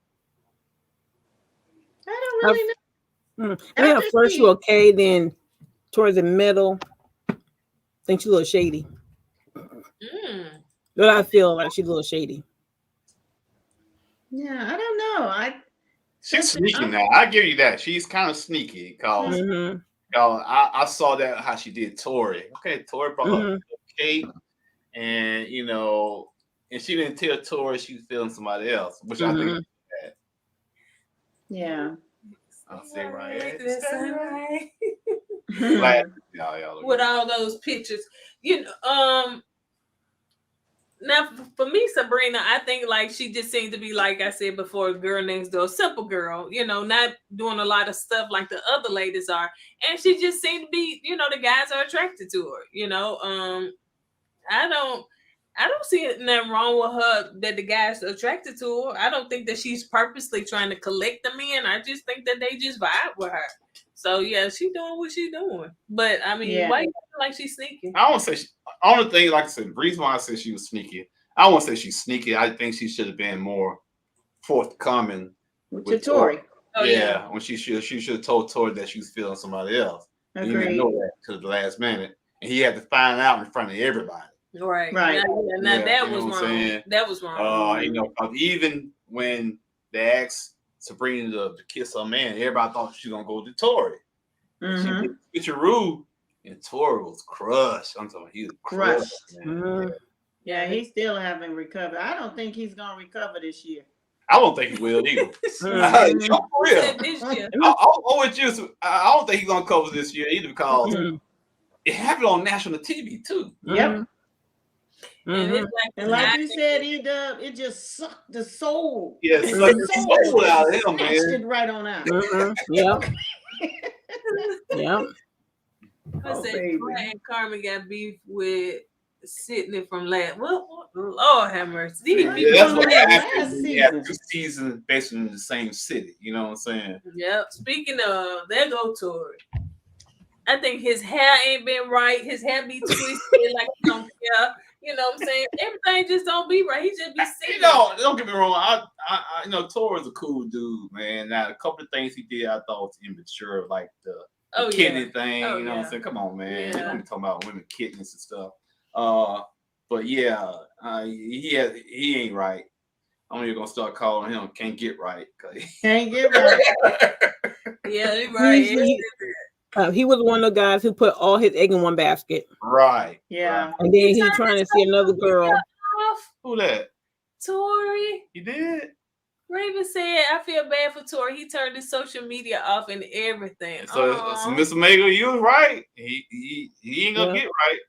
I don't really know. I think at first you okay, then towards the middle, I think she's a little shady. But I feel like she's a little shady. Yeah, I don't know. She's sneaky now. I give you that. She's kind of sneaky because I saw that how she did Tori. Okay, Tori brought her cake, and and she didn't tell Tori she was feeling somebody else, which I think is bad. Yeah. I'll say right. With all those pictures, now for me, Sabrina, I think like she just seemed to be, like I said before, a girl next door, simple girl, not doing a lot of stuff like the other ladies are, and she just seemed to be, the guys are attracted to her. I don't see nothing wrong with her that the guys are attracted to her. I don't think that she's purposely trying to collect the men. I just think that they just vibe with her. So yeah, she doing what she doing. But I mean, why you feel like she's sneaky? I don't say only thing, like I said, the reason why I said she was sneaky, I won't say she's sneaky. I think she should have been more forthcoming with Tori. When she should have told Tori that she was feeling somebody else. He didn't know that to the last minute, and he had to find out in front of everybody. Right. Now that was wrong. That was wrong. Even when they asked Sabrina to kiss her man, everybody thought she was gonna go to Tori. She did switcheroo, and Tori was crushed. I'm talking, he was crushed. Yeah, he still haven't recovered. I don't think he's gonna recover this year. I don't think he will either. For real. I don't think he's gonna cover this year either because it happened on national TV too. Yep. And like you said, it just sucked the soul. Yeah, it sucked the soul out of him, man. It right on out. Yeah. Yeah. I said baby. Claire and Carmen got beef with Sydney from last. Well, Lord have mercy. These Right. people Yeah, that's Well, what yeah, happened. last We had season. 2 seasons basically in the same city. You know what I'm saying? Yep. Speaking of, there go Tori. I think his hair ain't been right. His hair be twisted like he don't care. You know what I'm saying? Everything just don't be right. He just be sitting. You know, don't get me wrong. I you know, Tori's a cool dude, man. Now, a couple of things he did I thought was immature, like the kidney thing. Oh, you know what I'm yeah. saying? Come on, man. You Yeah. don't be talking about women kidneys and stuff. But yeah, he ain't right. I'm even gonna start calling him "Can't Get Right." Can't get right. Yeah, he right. He was one of the guys who put all his egg in one basket. Right. Yeah. Right. And then he trying to see another girl. Who that? Tori. He did. Raven said, I feel bad for Tori. He turned his social media off and everything. So Miss Omega, you was right. He ain't gonna get right.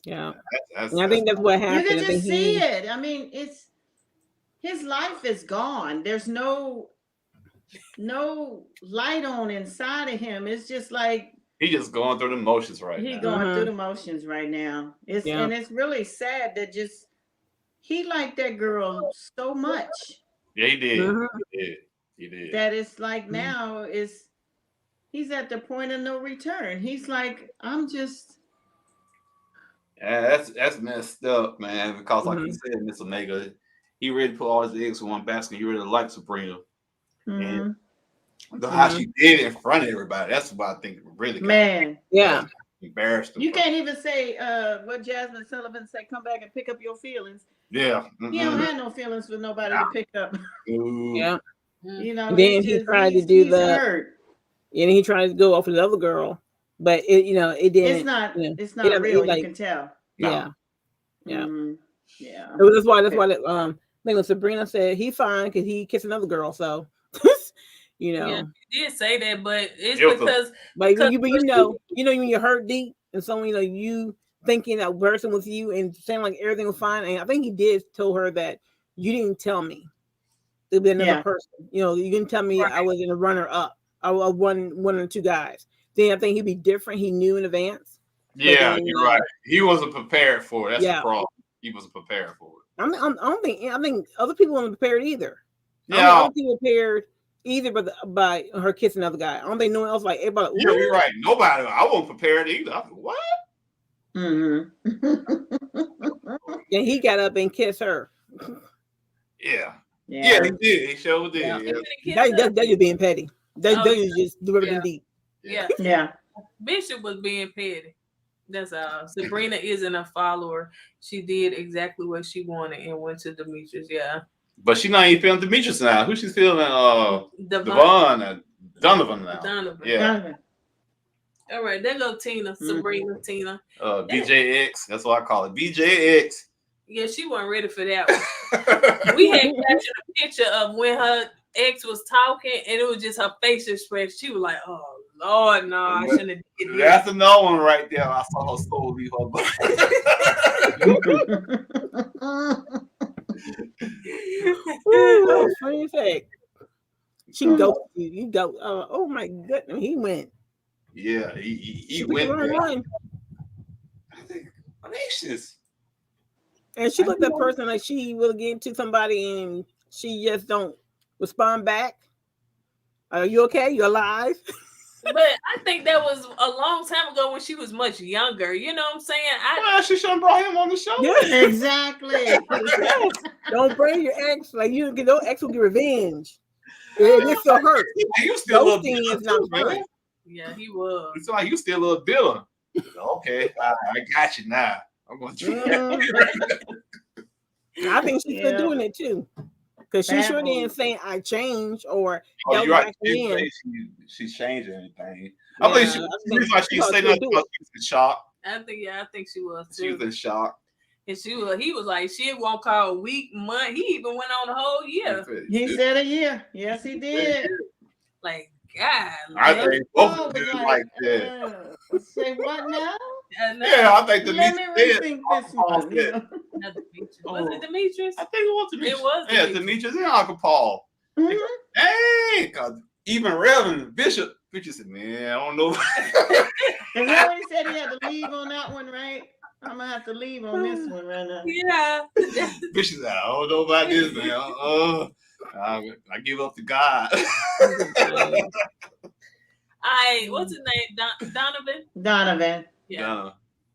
Yeah. I think that's what happened. You can just see it. I mean, it's his life is gone. There's no light on inside of him. It's just like he's just going through the motions right now. He's going through the motions right now. And it's really sad that just he liked that girl so much. Yeah, he did. He did. That it's like now he's at the point of no return. He's like, I'm just. Yeah, that's messed up, man. Because like you said, Miss Omega, he really put all his eggs in one basket. He really liked Sabrina. And how she did it in front of everybody. That's what I think really embarrassed him. You can't even say what Jasmine Sullivan said, come back and pick up your feelings. Yeah. He don't have no feelings for nobody to pick up. Yeah. You know, and then he tried to do that. And he tried to go off with the other girl. But it didn't. It's not real, you can tell. Yeah. Yeah. Yeah. That's why I think Sabrina said he's fine because he kissed another girl. So Yeah, he did say that, but it's because you know when you're hurt deep and someone you thinking that person was you and saying like everything was fine. And I think he did tell her that you didn't tell me there'd be another person. You didn't tell me I was in a runner up. I was one of the 2 guys. Then I think he'd be different. He knew in advance. Yeah, you're right. He wasn't prepared for it. That's the problem. He wasn't prepared for it. I think other people weren't prepared either. Yeah, I don't think prepared either, by her kissing another guy. I don't think no one else like everybody. Yeah, you're right. Nobody. I wasn't prepared either. I was like, what? And he got up and kissed her. Yeah, he did. He sure did. Yeah. That's just being petty. That's just driven deep. Yeah. Bishop was being petty. That's all. Sabrina isn't a follower. She did exactly what she wanted and went to Demetrius. Yeah. But she's not even feeling Demetrius now. Who's she's feeling? Devon and Donovan now. Donovan. Yeah. All right, there go Tina. Sabrina, Tina. BJX. That's what I call it. BJX. Yeah, she wasn't ready for that one. We had captured a picture of when her ex was talking, and it was just her facial expression. She was like, "Oh Lord, no, I shouldn't have did this." That's another one right there. I saw her soul leave her body. Funny fact. She go. You go. Oh my goodness, he went. Yeah, he went. I think I'm anxious. And she looked at that person like she will get into somebody and she just don't respond back. Are you okay? You alive? But I think that was a long time ago when she was much younger. You know what I'm saying? Well, she should have brought him on the show. Yeah, exactly. Don't bring your ex. Like your ex will get revenge. It still hurt. You still a little bitter, man. Yeah, he was. It's like you still a little bitter. Okay, I got you now. I'm going to. I think she's still doing it too, because she sure didn't say I changed or. Oh, you're right. She's changing anything. I think she said nothing about she was in shock. I think she was too. She was in shock. And he was like, she won't call a week, month. He even went on the whole year. He said a year. Yes, he did. Like, God. I think both of them like that. Say what now? Yeah, I think Let me rethink this one. Was it Demetrius? I think it was Demetrius. It was Demetrius and Uncle Paul. Hey, because even Reverend Bishop Bishop said, man, I don't know. And he already said he had to leave on that one, right? I'm gonna have to leave on this one right now. Yeah. Bishop said, I don't know about this, man. I give up to God. What's his name? Donovan? Donovan. Yeah.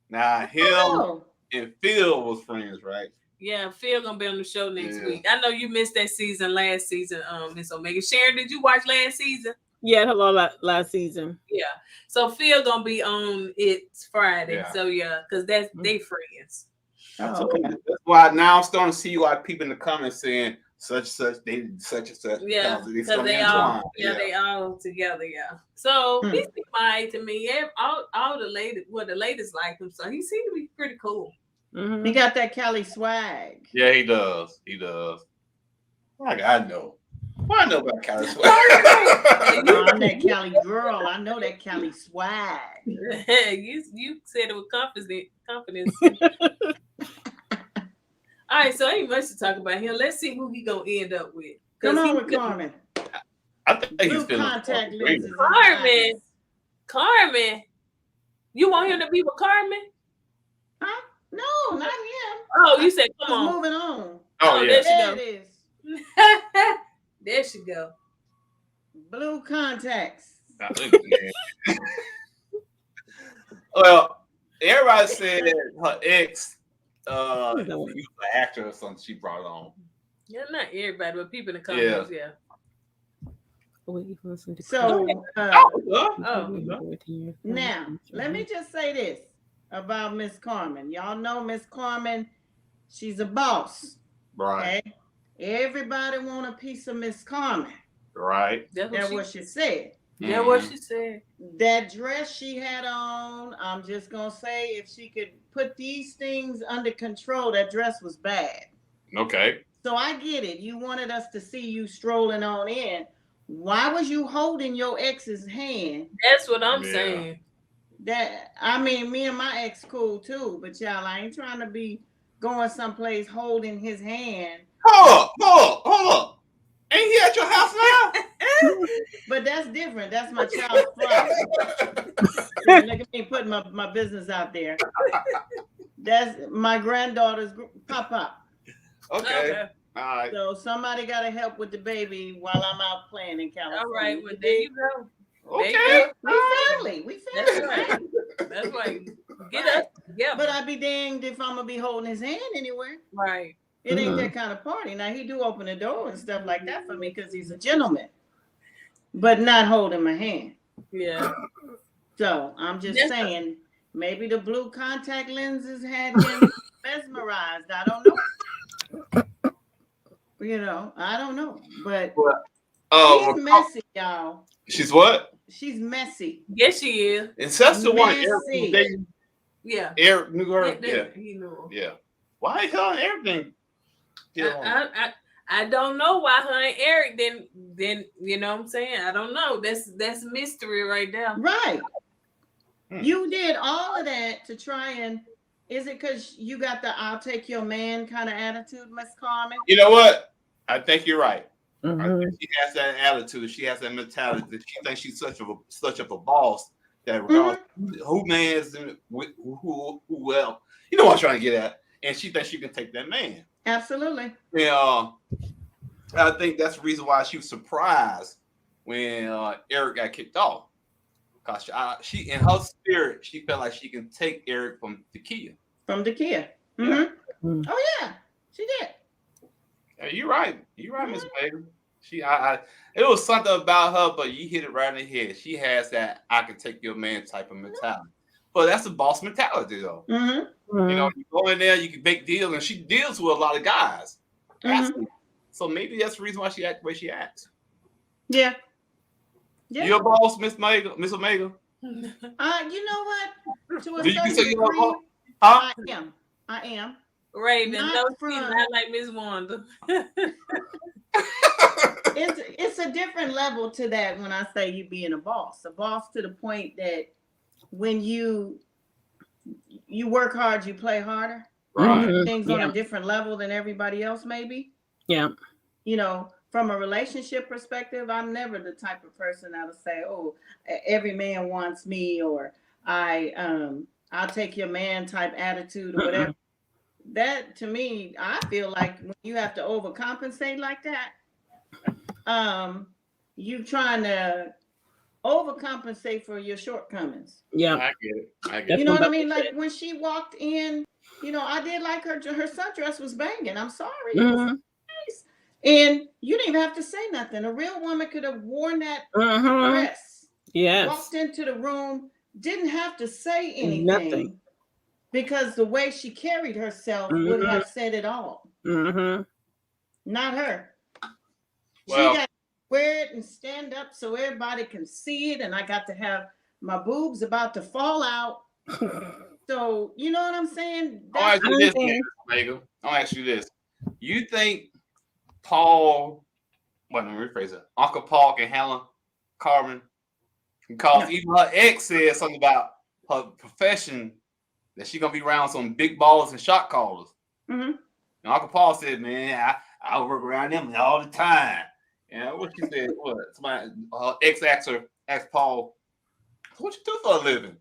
Now him and Phil was friends, right? Yeah, Phil gonna be on the show next week. I know you missed that season last season, Miss Omega. Sharon, did you watch last season? Yeah, hello, last season. Yeah. So Phil gonna be on it Friday. Yeah. So yeah, because that's they friends. Okay. That's why now I'm starting to see why people in the comments saying such they did such and such. Yeah, because they all together. Yeah. So he seemed fine to me. Yeah, all the ladies, the ladies like him. So he seemed to be pretty cool. He got that Cali swag. Yeah, he does. He does. Like I know. Well, I know about Cali swag. I'm that Cali girl. I know that Cali swag. you said it with confidence. All right, so ain't much to talk about here. Let's see who he gonna end up with. Come on with Carmen. I think he's feeling contact lenses. Carmen. You want him to be with Carmen? Huh? No, not him. Oh, you said come on. Moving on. Oh yeah. There she There go. it is. There she go. Blue contacts. Well, everybody said her ex he was an actor or something she brought on. Yeah, not everybody, but people in the comments, yeah. So now let me just say this about Miss Carmen. Y'all know Miss Carmen, she's a boss. Right. Okay? Everybody want a piece of Miss Carmen. Right. That's what she said. Yeah, what she said. That dress she had on, I'm just gonna say, if she could put these things under control, that dress was bad. Okay. So I get it. You wanted us to see you strolling on in. Why was you holding your ex's hand? That's what I'm saying. That I mean, me and my ex cool too, but y'all, I ain't trying to be going someplace holding his hand. Hold up. Ain't he at your house now? But that's different. That's my child's father. Look at me putting my business out there. That's my granddaughter's papa. Okay. All right. So somebody got to help with the baby while I'm out playing in California. All right. Well, there you go. Okay. We family. Right. That's right. Get us together. But I'd be danged if I'm going to be holding his hand anywhere. Right. It ain't that kind of party. Now, he do open the door and stuff like that for me because he's a gentleman. But not holding my hand. Yeah. So, I'm just saying, maybe the blue contact lenses had him mesmerized. I don't know. I don't know. But she's messy, y'all. She's what? She's messy. Yes, she is. And that's the one. Yeah. Eric knew her. Yeah. He knew her. Yeah. Why are telling everything? I don't know why her and Eric then you know what I'm saying? I don't know. That's mystery right there. Right. You did all of that to try and is it because you got the I'll take your man kind of attitude, Miss Carmen? You know what? I think you're right. I think she has that attitude. She has that mentality that she thinks she's such of a boss that regardless who man is who well, you know what I'm trying to get at. And she thinks she can take that man. Absolutely. Yeah. I think that's the reason why she was surprised when Eric got kicked off. Because she in her spirit, she felt like she can take Eric from Takia. Mm-hmm. Oh yeah, she did. Yeah, you're right. You're right, Miss Megan. It was something about her, but you hit it right in the head. She has that I can take your man type of mentality. But that's a boss mentality, though. Mm-hmm. You know, you go in there, you can make deals, and she deals with a lot of guys. So maybe that's the reason why she acts the way she acts. Yeah. You're a boss, Miss Omega. You know what? To a Did you certain say degree, you're a boss? Huh? I am. Raven, Not she's not like Miss Wanda. It's a different level to that when I say you being a boss. A boss to the point that when you work hard, you play harder. Right. Things on a different level than everybody else, maybe. Yeah. You know, from a relationship perspective, I'm never the type of person that'll say, "Oh, every man wants me," or I'll take your man type attitude or whatever. That to me, I feel like when you have to overcompensate like that, you trying to overcompensate for your shortcomings. Yeah, I get it. I get it. You know what I mean? Like when she walked in, you know, I did like her sundress was banging. I'm sorry. It was nice. And you didn't even have to say nothing. A real woman could have worn that dress. Yes. Walked into the room, didn't have to say anything. Nothing. Because the way she carried herself would have said it all. Not her. Well, she got to wear it and stand up so everybody can see it. And I got to have my boobs about to fall out. So, you know what I'm saying? I'll ask you this, Megan. I'll ask you this. You think Paul, let me rephrase it, Uncle Paul can handle Carmen? Because even her ex said something about her profession, that she's going to be around some big ballers and shot callers. And Uncle Paul said, man, I work around them all the time. And what she said, what? Somebody, ex asked Paul, what you do for a living?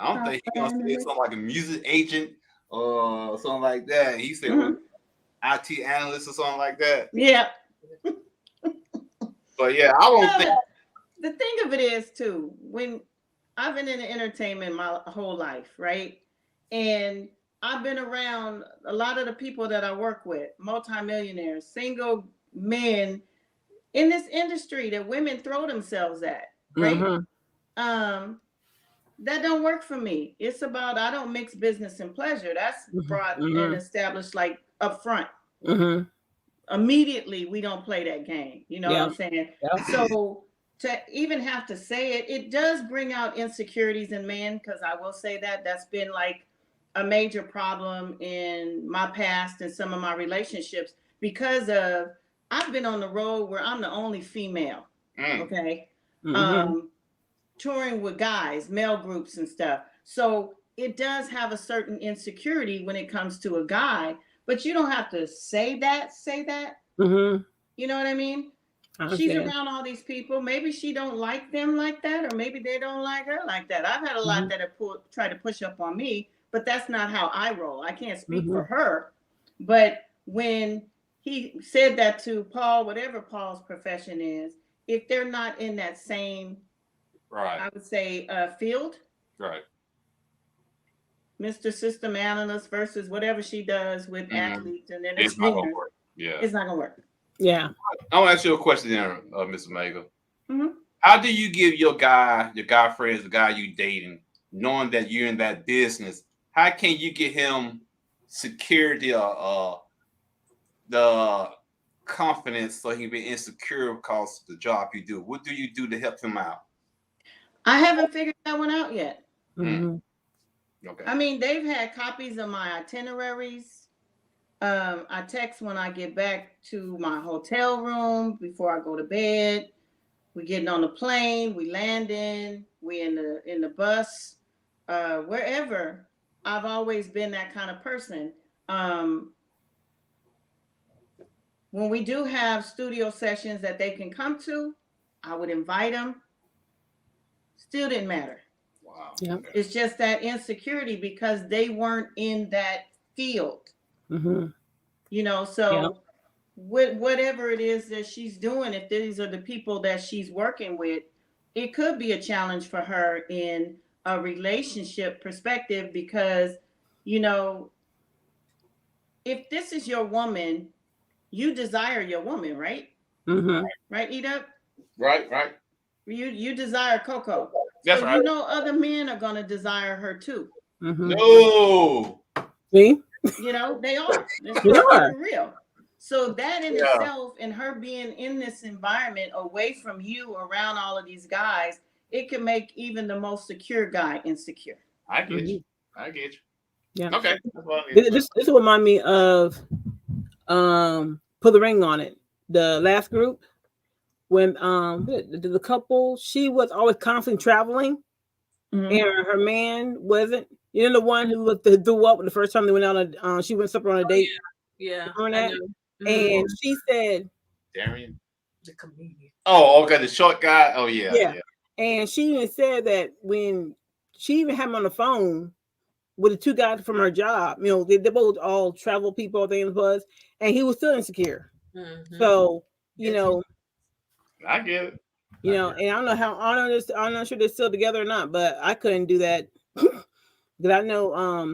I don't think he's going to say something like a music agent or something like that. He said, well, IT analyst or something like that. Yeah. But yeah, I don't think. The thing of it is, too, when I've been in entertainment my whole life, right? And I've been around a lot of the people that I work with, multimillionaires, single men in this industry that women throw themselves at, right? That don't work for me. It's about, I don't mix business and pleasure. That's brought and established like up front. Immediately, we don't play that game. You know what I'm saying? So to even have to say it, it does bring out insecurities in men, because I will say that that's been like a major problem in my past and some of my relationships, because of I've been on the road where I'm the only female. Okay. Touring with guys, male groups and stuff. So it does have a certain insecurity when it comes to a guy, but you don't have to say that. You know what I mean? She's around all these people. Maybe she don't like them like that, or maybe they don't like her like that. I've had a lot that have tried to push up on me, but that's not how I roll. I can't speak for her. But when he said that to Paul, whatever Paul's profession is, if they're not in that same, I would say, field. Mr. System Analyst versus whatever she does with athletes and then it's not gonna work. It's not gonna work. I want to ask you a question there, Ms. Omega. How do you give your guy friends, the guy you dating, knowing that you're in that business, how can you get him security or the confidence so he can be insecure because of the job you do? What do you do to help him out? I haven't figured that one out yet. Okay. I mean, they've had copies of my itineraries. I text when I get back to my hotel room before I go to bed. We getting on the plane, we landing, we in the bus, wherever. I've always been that kind of person. When we do have studio sessions that they can come to, I would invite them. Still didn't matter. Wow. Yeah. It's just that insecurity because they weren't in that field. You know, so whatever it is that she's doing, if these are the people that she's working with, it could be a challenge for her in a relationship perspective because, you know, if this is your woman, you desire your woman, right? Right, Edith? Right. You desire Coco. That's so right. You know other men are going to desire her too. No. See? You know, they are. They are real. So that in itself and her being in this environment away from you around all of these guys, it can make even the most secure guy insecure. I get you. Yeah. Okay. This will remind me of Put the Ring on It. The last group. When the couple, she was always constantly traveling, and her man wasn't. You know the one who looked to do up the first time they went out on. She went up on a date. Yeah. And she said Darian? The comedian. Oh, okay, the short guy. Oh yeah. And she even said that when she even had him on the phone with the two guys from her job, you know, they both all travel people, I think it was, and he was still insecure. Mm-hmm. So, you know, I get it. You know, and I don't know how I'm not sure they're still together or not, but I couldn't do that. Because I know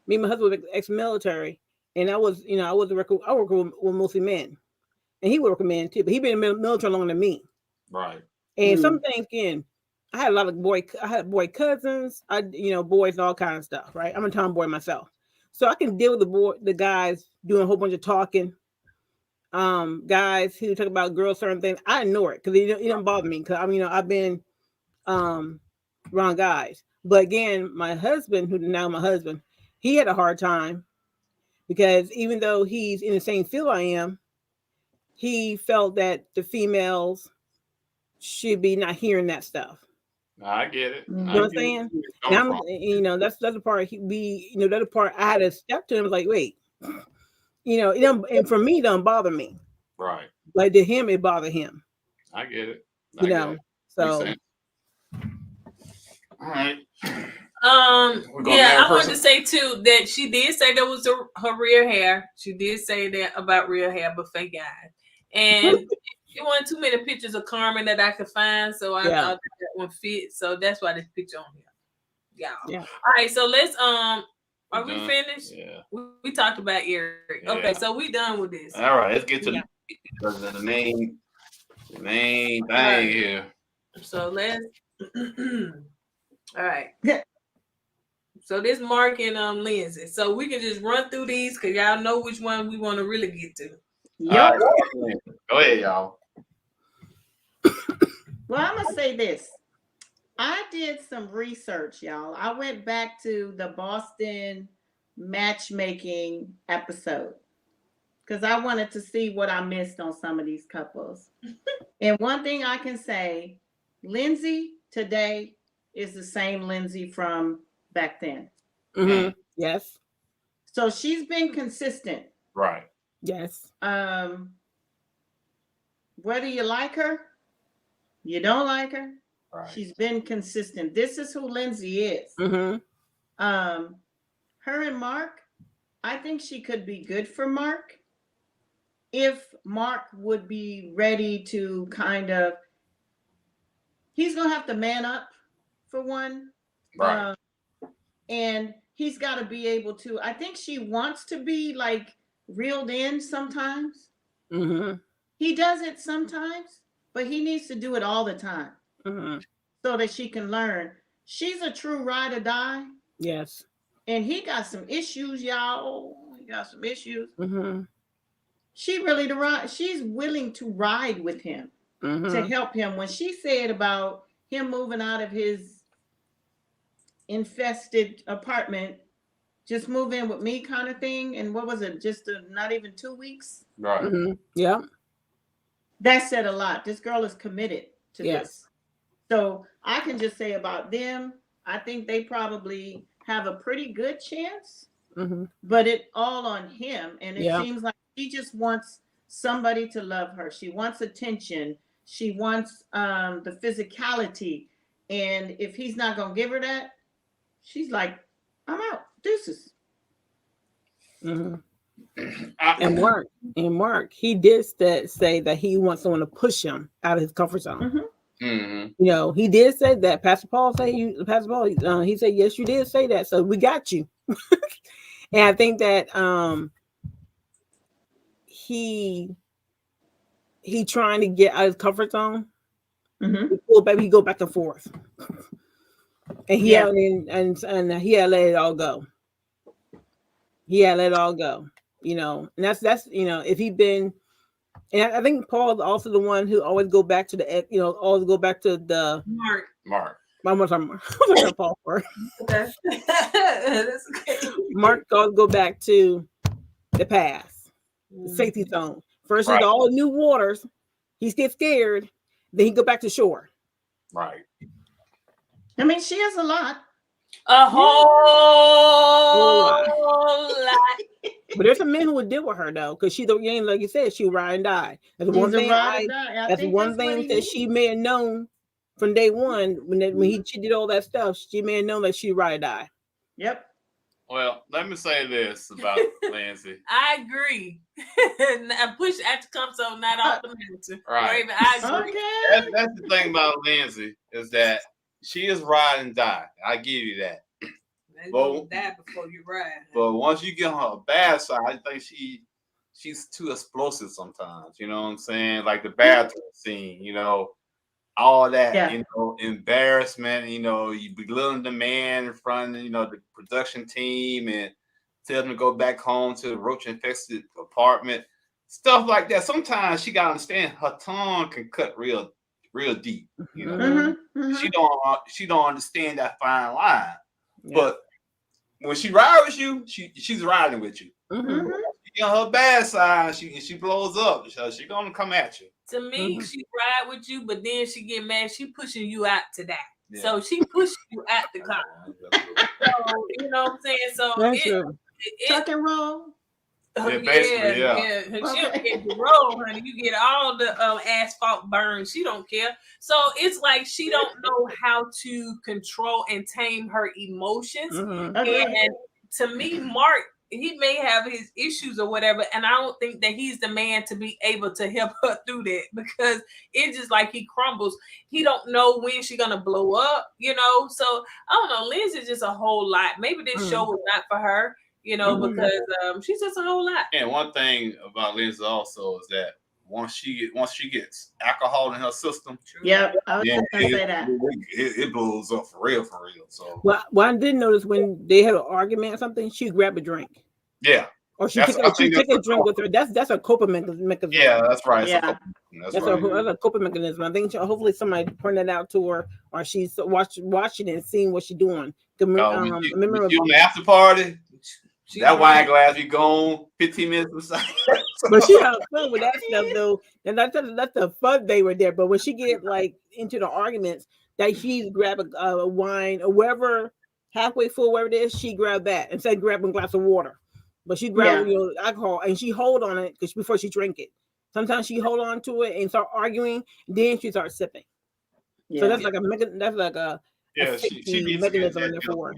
me and my husband was ex-military, and I work with mostly men. And he worked with men too, but he been in the military longer than me. Right. And some things again, I had a lot of boy cousins, boys and all kinds of stuff, right? I'm a tomboy myself. So I can deal with the guys doing a whole bunch of talking. Guys who talk about girls, certain things, I ignore it because it don't bother me because I've been around guys. But again, my husband, who now my husband, he had a hard time because even though he's in the same field I am, he felt that the females should be not hearing that stuff. I get it. You know what I'm saying? And that's the part the other part I had to step to him like, wait, and for me, it don't bother me. Right. Like to him, it bothered him. I get it. So. All right. I wanted to say too that she did say that was her real hair. She did say that about real hair, but fake eyes. And it wasn't too many pictures of Carmen that I could find, so I thought that one fit. So that's why this picture on here, y'all. Yeah. All right, so let's are we finished? Yeah. We talked about Eric. Yeah. Okay, so we done with this. All right, let's get to the main thing here. So let's. All right. So this Mark and Lindsay. So we can just run through these because y'all know which one we want to really get to. Yep. Go ahead, y'all. Well, I'm gonna say this. I did some research, y'all. I went back to the Boston matchmaking episode because I wanted to see what I missed on some of these couples. And one thing I can say, Lindsay today is the same Lindsay from back then. Mm-hmm. Yes. So she's been consistent. Right. Yes. Whether you like her, you don't like her, right. She's been consistent. This is who Lindsay is. Mm-hmm. Her and Mark, I think she could be good for Mark if Mark would be ready to he's going to have to man up for one. Right. And he's got to be able to, I think she wants to be like reeled in sometimes. Mm-hmm. He does it sometimes, but he needs to do it all the time. Mm-hmm. So that she can learn. She's a true ride or die. Yes. And he got some issues, y'all. He got some issues. Mm-hmm. She's willing to ride with him to help him. When she said about him moving out of his infested apartment, just move in with me kind of thing. And what was it? Just not even 2 weeks? Right. Mm-hmm. Yeah. That said a lot. This girl is committed to this. So I can just say about them, I think they probably have a pretty good chance, but it all on him. And it seems like she just wants somebody to love her. She wants attention. She wants the physicality. And if he's not going to give her that, she's like, I'm out. Deuces. Mm-hmm. And Mark, he did say that he wants someone to push him out of his comfort zone. Mm-hmm. Mm-hmm. You know, he did say that. Pastor Paul, he said, yes, you did say that. So we got you. And I think that he trying to get out of his comfort zone. Mm-hmm. He go back and forth. And he had let it all go. He had let it all go. You know, and that's if he'd been. And I think Paul is also the one who always go back to the Mark. One more time. What's that Paul for? Okay. That's okay. Mark always go back to the past, the safety zone. First, into all new waters, he gets scared. Then he go back to shore. Right. I mean, she has a lot. A whole lot. But there's some men who would deal with her though, because she, like you said, she ride and die. That's He's one a thing. ride or die. That's one thing that she may have known from day one she did all that stuff. She may have known that she ride or die. Yep. Well, let me say this about Lindsay. I agree. Push after come, so not off the mountain. Right. I agree. Okay. That's the thing about Lindsay is that she is ride and die. I give you that. But die before you ride. But once you get on her bad side, I think she's too explosive sometimes. You know what I'm saying? Like the bathroom scene. You know, all that. You know, embarrassment. You know, you belittling the man in front of the production team and tell them to go back home to the roach infested apartment. Stuff like that. Sometimes she gotta understand her tongue can cut real deep. You know, she don't understand that fine line. Yeah. But when she ride with you, she's riding with you. She on her bad side, she blows up. So she gonna come at you. To me, she ride with you, but then she get mad. She pushing you out to die. Yeah. So she pushes you out the car. So you know what I'm saying? So tuck and roll. Yeah, basically, yeah. She'll get the roll, honey. You get all the asphalt burns. She don't care. So it's like she don't know how to control and tame her emotions. And to me, Mark, he may have his issues or whatever, and I don't think that he's the man to be able to help her through that, because it's just like he crumbles. He don't know when she's gonna blow up, So I don't know. Lindsay's just a whole lot. Maybe this show was not for her. Because she's just a whole lot. And one thing about Lindsay also is that once she gets alcohol in her system, I was just gonna say that it blows up for real. So well, I did notice when they had an argument or something, she grab a drink. Yeah. Or she take a drink with her. That's a coping mechanism. Yeah, that's right. Yeah. That's a coping mechanism. I think hopefully somebody pointed that out to her, or she's watching and seeing what she's doing. Remember on the after party? That wine glass be gone 15 minutes aside. But she had fun with that stuff though, and that's the fun they were there. But when she get like into the arguments, that she's grab a wine or whatever, halfway full, whatever it is, she grabbed that instead of grabbing a glass of water. But she grabbed alcohol and she hold on it before she drink it. Sometimes she hold on to it and start arguing, then she starts sipping. Yeah. So that's like a mechanism in there for her.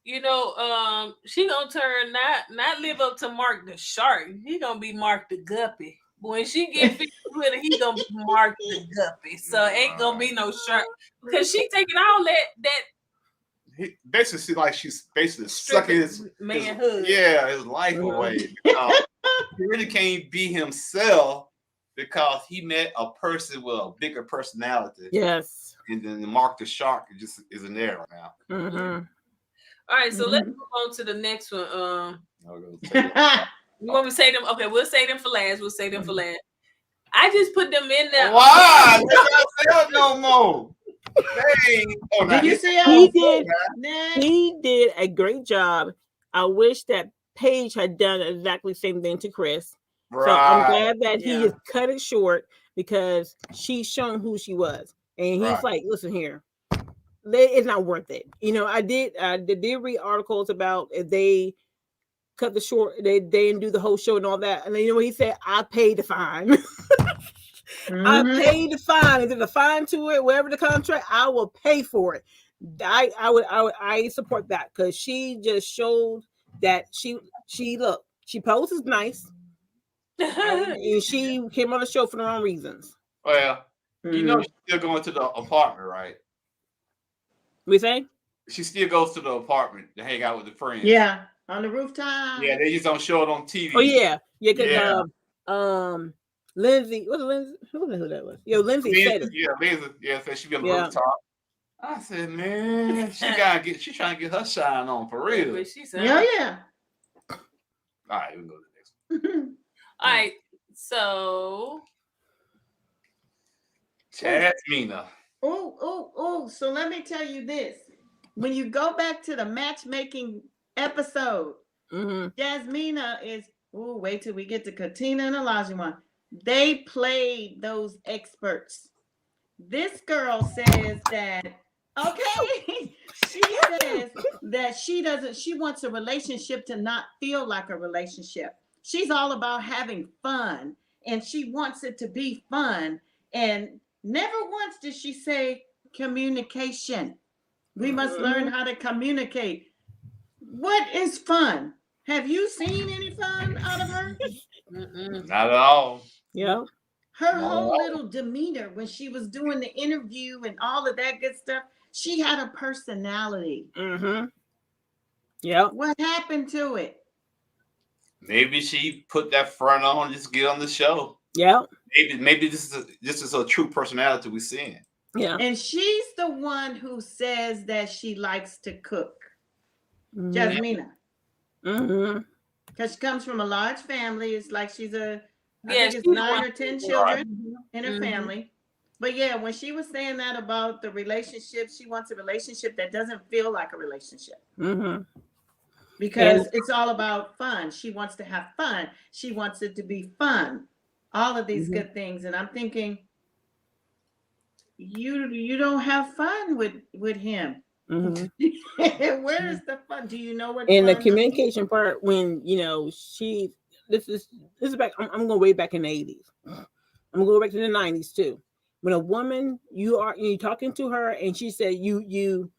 She gonna turn not live up to Mark the Shark. He gonna be Mark the Guppy. When she get fit with it, he gonna be Mark the Guppy. So ain't gonna be no shark because she taking all that. Basically, she's basically sucking his manhood. His life away. He really can't be himself because he met a person with a bigger personality. Yes. And then Mark the Shark just isn't there right now. All right, so let's move on to the next one. You want me to say them? Okay, we'll say them for last. I just put them in there. Why? Don't no more. Did you see he did a great job. I wish that Paige had done exactly the same thing to Chris. Right. So I'm glad that he has cut it short because she's shown who she was. And he's like, listen here. It's not worth it. I did read articles about if they cut the short, they didn't do the whole show and all that. And then what he said? I paid the fine. I paid the fine. If there's a fine to it, whatever the contract, I will pay for it. I support that because she just showed that she poses nice. And she came on the show for the wrong reasons. Well, she's still going to the apartment, right? We say she still goes to the apartment to hang out with the friends. Yeah, on the rooftop. Yeah, they just don't show it on TV. Oh yeah. Because Lindsay, who that was? Lindsay said it. Yeah, Lindsay, said she be on the rooftop. I said, man, she's trying to get her shine on for real. Yeah. All right, we can go to the next one. All right, so Jasmina. So let me tell you this. When you go back to the matchmaking episode, Jasmina is, wait till we get to Katina and Olajuwon. They played those experts. This girl says that, okay, She says that she wants a relationship to not feel like a relationship. She's all about having fun, and she wants it to be fun. And never once did she say communication. We must learn how to communicate. What is fun? Have you seen any fun out of her? Not at all. Yeah. Her whole little demeanor when she was doing the interview and all of that good stuff, she had a personality. Yeah. What happened to it? Maybe she put that front on just to get on the show. Yeah. Maybe this is a true personality we're seeing. Yeah. And she's the one who says that she likes to cook. Jasmina. Because she comes from a large family. It's like she's I think it's 9 or 10 children in her family. But yeah, when she was saying that about the relationship, she wants a relationship that doesn't feel like a relationship. Because it's all about fun. She wants to have fun. She wants it to be fun. All of these good things. And I'm thinking, you don't have fun with him. Where is the fun? Do you know what? And the communication part, when this is back. I'm going way back in the 80s. I'm gonna go back to the 90s too. When a woman, you're talking to her, and she said your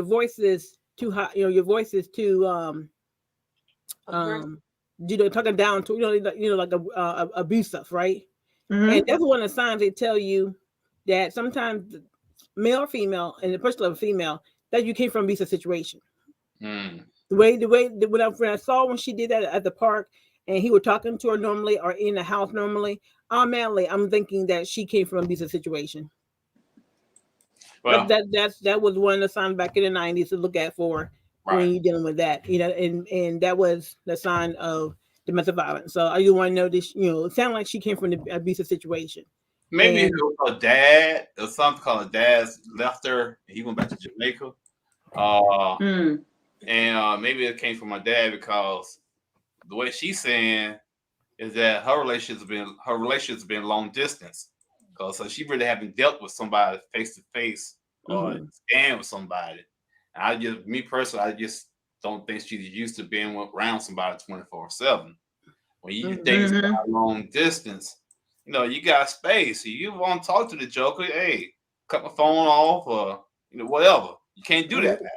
voice is too high. Your voice is too talking down to like abusive, right? And that's one of the signs they tell you that sometimes male or female, and especially a female, that you came from an abusive situation. The way when I saw when she did that at the park, and he was talking to her normally or in the house normally, automatically I'm thinking that she came from an abusive situation. Well, that was one of the signs back in the 90s to look at for when you're dealing with that, and that was the sign of domestic violence. So I just want to know this, it sounded like she came from an abusive situation. Maybe it was her dad or something called her dad's left her. He went back to Jamaica. And maybe it came from my dad, because the way she's saying is that her relationship's been long distance. So she really haven't dealt with somebody face to face or stand with somebody. And me personally, I just don't think she's used to being around somebody 24/7. When you date somebody long distance, you got space. You want to talk to the joker, hey, cut my phone off or whatever. You can't do that now.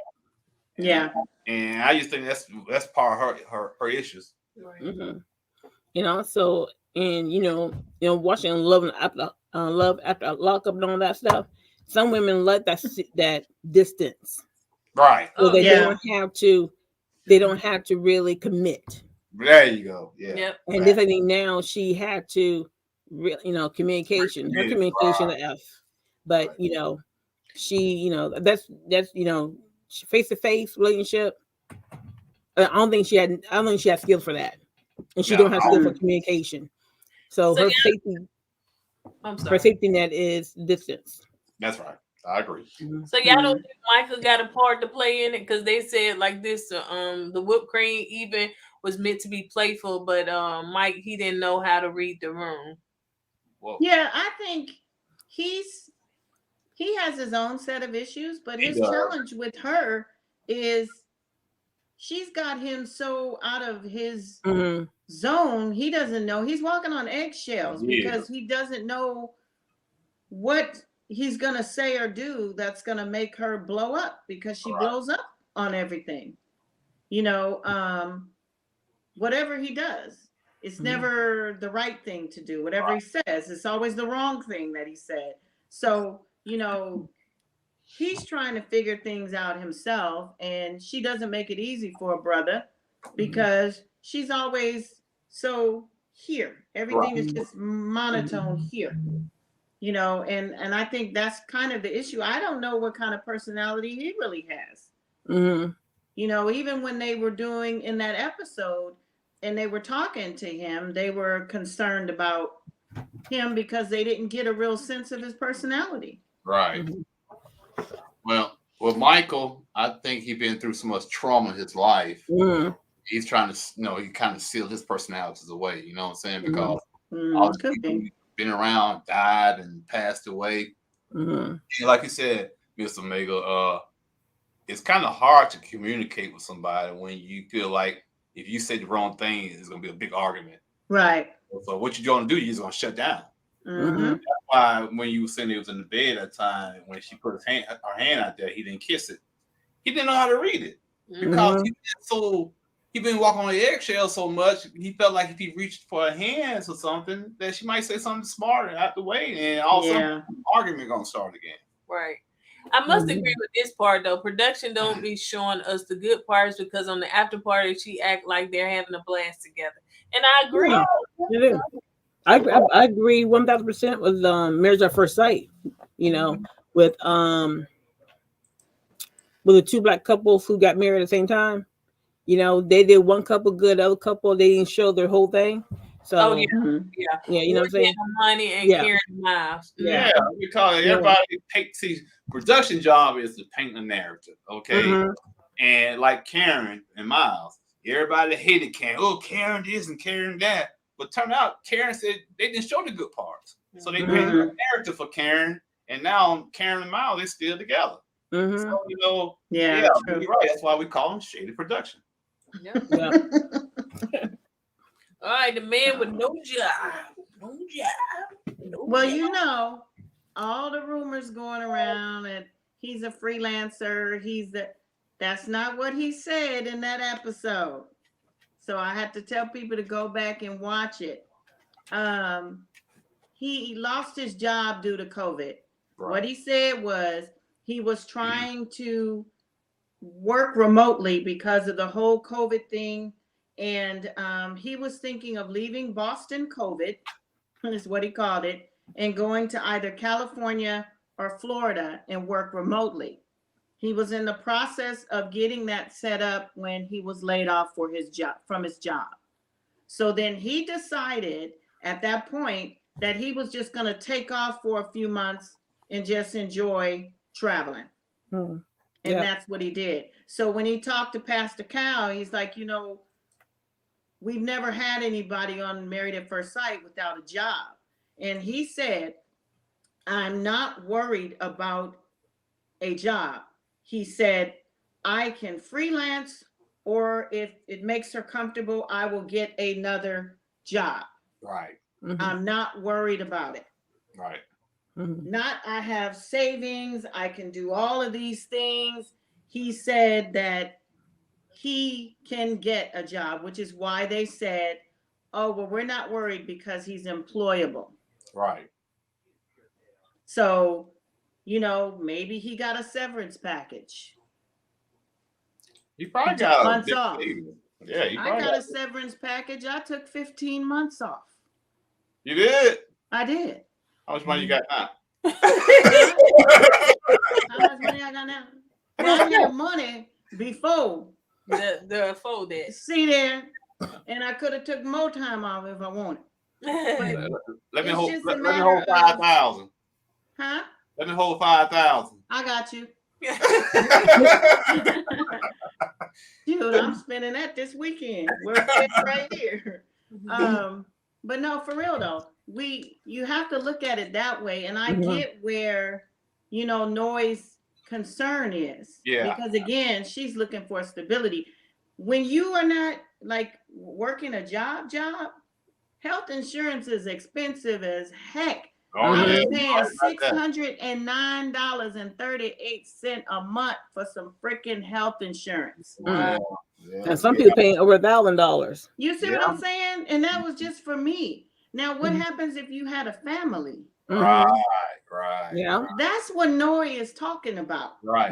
Yeah. And I just think that's part of her issues. So watching Love After Lockup and all that stuff, some women like that distance. Right. So they don't have to really commit. There you go. Yeah. Yep. And this, I think now she had to communication. Her communication to F. But she, that's face to face relationship. I don't think she had skills for that, and she don't have skills for communication. So her safety net is distance. That's right. I agree. So y'all don't think Michael got a part to play in it? Because they said like this, the whipped cream even was meant to be playful, but Mike, he didn't know how to read the room. Whoa. Yeah, I think he has his own set of issues, but his challenge with her is she's got him so out of his zone, he doesn't know. He's walking on eggshells because he doesn't know what he's going to say or do that's going to make her blow up, because she blows up on everything. Whatever he does, it's never the right thing to do. Whatever he says, it's always the wrong thing that he said. So, he's trying to figure things out himself, and she doesn't make it easy for a brother because she's always so here. Everything is just monotone here, and I think that's kind of the issue. I don't know what kind of personality he really has. Even when they were doing in that episode and they were talking to him, they were concerned about him because they didn't get a real sense of his personality. Right. Well, with Michael, I think he's been through so much trauma in his life. He's trying to, he kind of sealed his personalities away. You know what I'm saying? Because all the people he's been around died and passed away. And like you said, Mr. Omega, it's kind of hard to communicate with somebody when you feel like if you say the wrong thing, it's gonna be a big argument. Right. So what you gonna do? You're just gonna shut down. Mm-hmm. That's why when you were saying he was in the bed that time, when she put her hand out there, he didn't kiss it. He didn't know how to read it because he been walking on the eggshell so much. He felt like if he reached for her hands or something, that she might say something smarter out the way, and all of a sudden, argument gonna start again. Right. I must agree with this part though. Production don't be showing us the good parts because on the after party she act like they're having a blast together, and I agree. Yeah. I agree 1000% with Marriage at First Sight. You know, with the two black couples who got married at the same time. You know, they did one couple good, other couple they didn't show their whole thing. So yeah, you know what I'm saying? Money and carrying miles. Yeah, because everybody see production job is to paint a narrative, okay? And like Karen and Miles, everybody hated Karen. Oh, Karen this and Karen that. But turned out Karen said they didn't show the good parts. So they painted a narrative for Karen, and now Karen and Miles, they're still together. So, you know, you're right. That's why we call them shady production. All right, the man with no job. Well, you know, all the rumors going around and he's a freelancer. That's not what he said in that episode. So I had to tell people to go back and watch it. He lost his job due to COVID. Right. What he said was he was trying to work remotely because of the whole COVID thing. And he was thinking of leaving Boston COVID, is what he called it, and going to either California or Florida and work remotely. He was in the process of getting that set up when he was laid off from his job. So then he decided at that point that he was just going to take off for a few months and just enjoy traveling. And that's what he did. So when he talked to Pastor Cal, he's like, you know, we've never had anybody on Married at First Sight without a job. And he said, I'm not worried about a job. He said, I can freelance, or if it makes her comfortable, I will get another job. Right. I'm not worried about it. Right. Not I have savings, I can do all of these things. He said that he can get a job, which is why they said, oh, well, we're not worried because he's employable. Right. So, you know, maybe he got a severance package. He probably got months off. Yeah, I got a severance package. I took 15 months off. You did? I did. How much money you got now? How much money I got now? Well, I had money before. Before that. See there, and I could have took more time off if I wanted. Let me hold 5,000. Huh? Let me hold 5,000. I got you. Dude, I'm spending that this weekend. We're right here. But no, for real though, you have to look at it that way. And I get where, you know, Noy's concern is. Yeah. Because again, she's looking for stability. When you are not like working a job, health insurance is expensive as heck. I was paying $609.38 a month for some freaking health insurance. Wow. And some people paying over $1,000. You see what I'm saying? And that was just for me. Now, what happens if you had a family? Right. Yeah. That's what Nori is talking about. Right.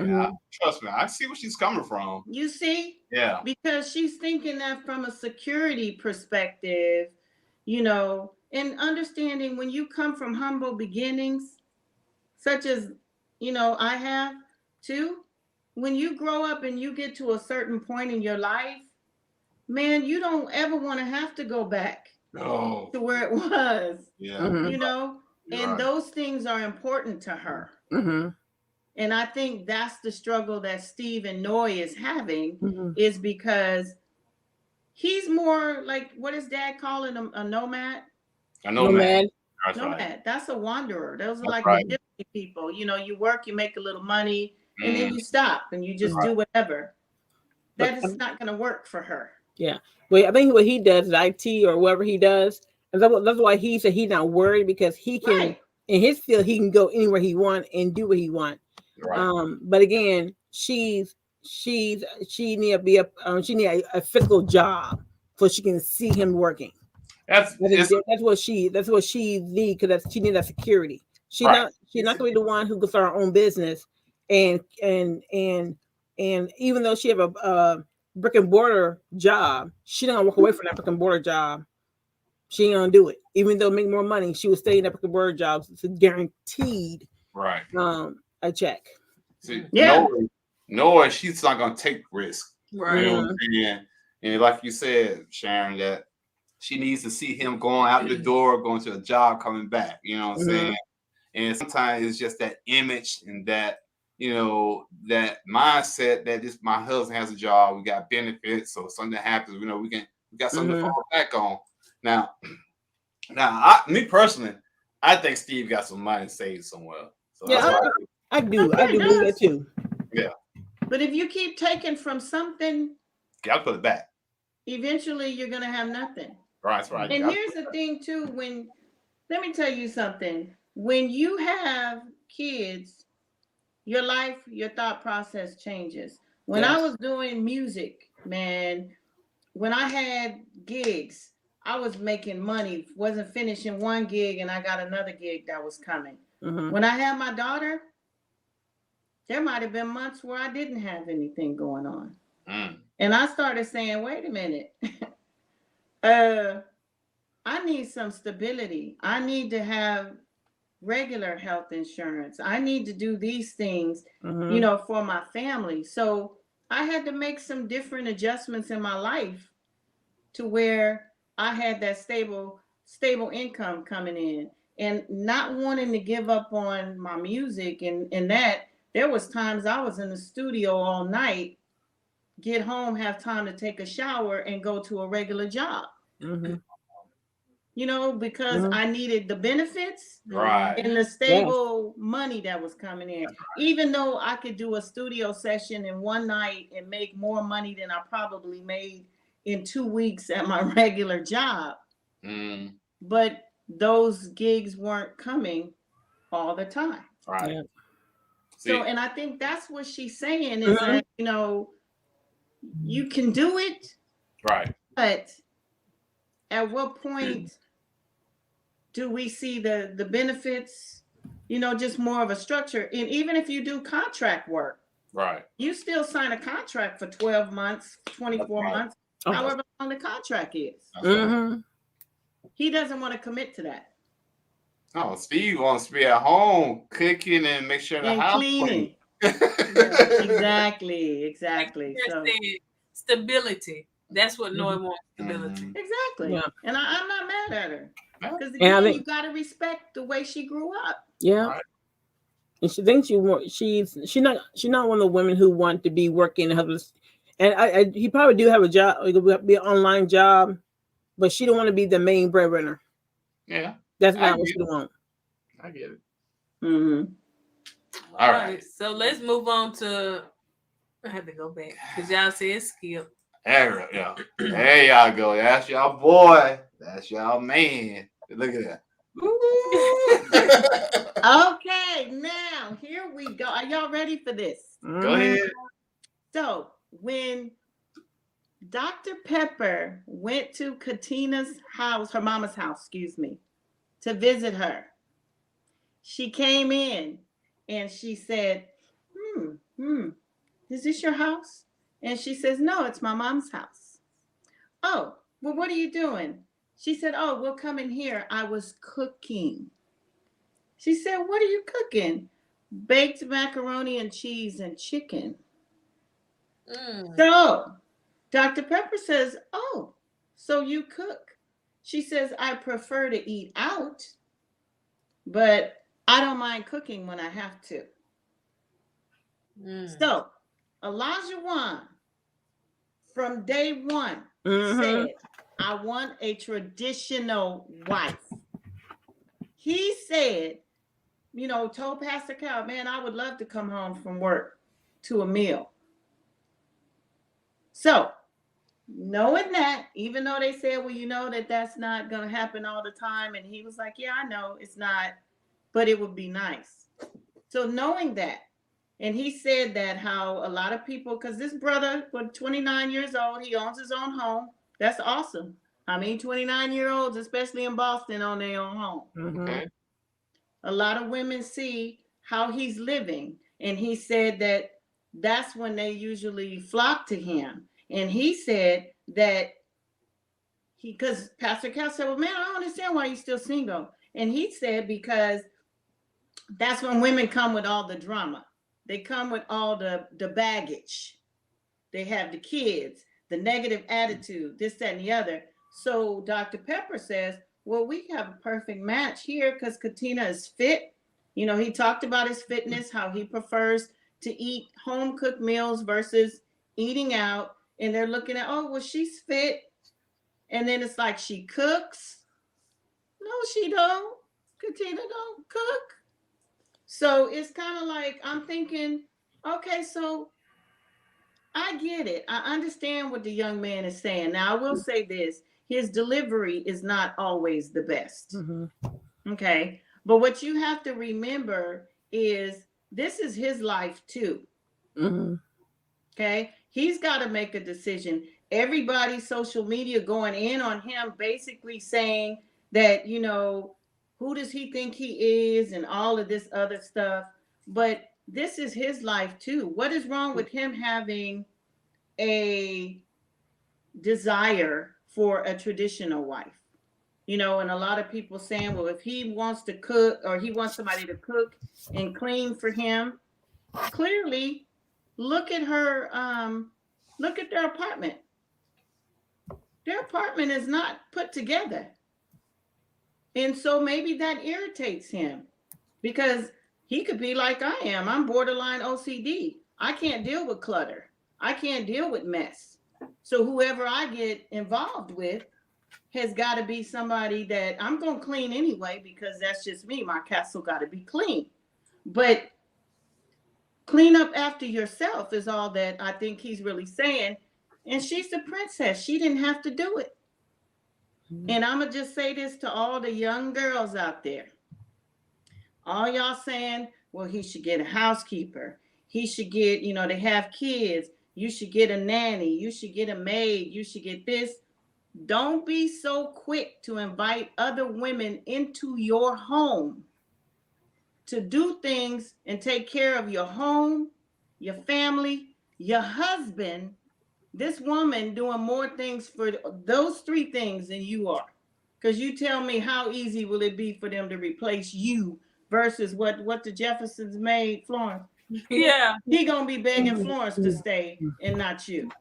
Trust me, I see where she's coming from. You see? Yeah. Because she's thinking that from a security perspective, you know, and understanding when you come from humble beginnings, such as, you know, I have too, when you grow up and you get to a certain point in your life, man, you don't ever want to have to go back to where it was. Yeah. You know, and those things are important to her. And I think that's the struggle that Steve and Noy is having, is because he's more like, what is Dad calling him, a nomad? A nomad. Nomad. That's a wanderer. Those are like the gypsy people. You know, you work, you make a little money, and then you stop and you just do whatever. But That is not going to work for her. Yeah. Well, I think what he does is IT or whatever he does. And that's why he said he's not worried, because he can, in his field, he can go anywhere he wants and do what he wants. Right. But again, she need to be she need a physical job so she can see him working. That's what she needs, because she needs that security. She's not gonna be the one who can start her own business, and even though she have a brick and mortar job, she not gonna walk away from that brick and mortar job. She ain't gonna do it. Even though make more money, she will stay in that brick and mortar job. It's guaranteed a check. See, no, she's not gonna take risk. Right. You know what I'm saying? And like you said, Sharon, that she needs to see him going out the door, going to a job, coming back. You know what I'm saying? And sometimes it's just that image and that, you know, that mindset that this my husband has a job, we got benefits, so if something happens, you know, we got something to fall back on. Now, me personally, I think Steve got some money saved somewhere. So I do believe that too. Yeah. But if you keep taking from something, you gotta put it back. Eventually, you're gonna have nothing. Right. And here's the thing too: let me tell you something. When you have kids, your life, your thought process changes. When I was doing music, man, when I had gigs, I was making money, wasn't finishing one gig, and I got another gig that was coming. When I had my daughter, there might have been months where I didn't have anything going on. And I started saying, wait a minute, I need some stability. I need to have regular health insurance. I need to do these things, you know, for my family. So I had to make some different adjustments in my life to where I had that stable income coming in, and not wanting to give up on my music. And that there was times I was in the studio all night, get home, have time to take a shower, and go to a regular job. You know, because I needed the benefits and the stable money that was coming in. Even though I could do a studio session in one night and make more money than I probably made in 2 weeks at my regular job. But those gigs weren't coming all the time. Right. So, and I think that's what she's saying is that, you know, you can do it. Right. But at what point do we see the benefits, you know, just more of a structure? And even if you do contract work, you still sign a contract for 12 months, 24 months, however long the contract is. He doesn't want to commit to that. Oh, Steve wants to be at home cooking and make sure the house cleaning. Exactly. So, stability. That's what Noah wants, stability. Exactly. Yeah. And I'm not mad at her. Because again, you got to respect the way she grew up. Yeah. Right. And she thinks she's not one of the women who want to be working. And he probably do have a job, it could be an online job, but she don't want to be the main breadwinner. Yeah. That's not what she wants. I get it. All right. So let's move on to, I have to go back because y'all said skip. There y'all go. That's y'all boy. That's y'all man. Look at that. Okay, now here we go. Are y'all ready for this? Go ahead. So when Dr. Pepper went to Katina's house, her mama's house, to visit her, she came in and she said, is this your house? And she says, no, it's my mom's house. Oh, well, what are you doing? She said, oh, we'll come in here. I was cooking. She said, what are you cooking? Baked macaroni and cheese and chicken. So Dr. Pepper says, oh, so you cook. She says, I prefer to eat out, but I don't mind cooking when I have to. So Elijah Wan, from day one, said, I want a traditional wife. He said, you know, told Pastor Cal, man, I would love to come home from work to a meal. So, knowing that, even though they said, well, you know that that's not going to happen all the time. And he was like, yeah, I know it's not, but it would be nice. So knowing that, and he said that how a lot of people, because this brother was 29 years old, he owns his own home. That's awesome. I mean, 29-year-olds, especially in Boston, own their own home. Okay. A lot of women see how he's living. And he said that that's when they usually flock to him. And he said that because Pastor Cal said, well, man, I don't understand why you're still single. And he said, because that's when women come with all the drama. They come with all the baggage. They have the kids, the negative attitude, this, that, and the other. So Dr. Pepper says, well, we have a perfect match here because Katina is fit. You know, he talked about his fitness, how he prefers to eat home cooked meals versus eating out. And they're looking at, oh, well, she's fit. And then it's like she cooks. No, she don't. Katina don't cook. So it's kind of like, I'm thinking, okay, so I get it. I understand what the young man is saying. Now, I will say this. His delivery is not always the best. Mm-hmm. Okay. But what you have to remember is this is his life too. Mm-hmm. Okay. He's got to make a decision. Everybody's social media going in on him, basically saying that, you know, who does he think he is and all of this other stuff. But this is his life too. What is wrong with him having a desire for a traditional wife? You know, and a lot of people saying, well, if he wants to cook or he wants somebody to cook and clean for him, clearly look at her, look at their apartment. Their apartment is not put together. And so maybe that irritates him because he could be like I am. I'm borderline OCD. I can't deal with clutter. I can't deal with mess. So whoever I get involved with has got to be somebody that I'm going to clean anyway, because that's just me. My castle got to be clean. But clean up after yourself is all that I think he's really saying. And she's the princess. She didn't have to do it. And I'm going to just say this to all the young girls out there. All y'all saying, well, he should get a housekeeper. He should get, you know, they have kids. You should get a nanny. You should get a maid. You should get this. Don't be so quick to invite other women into your home to do things and take care of your home, your family, your husband. This woman doing more things for those three things than you are. Because you tell me how easy will it be for them to replace you versus what the Jeffersons made Florence. Yeah. He gonna be begging Florence to stay and not you.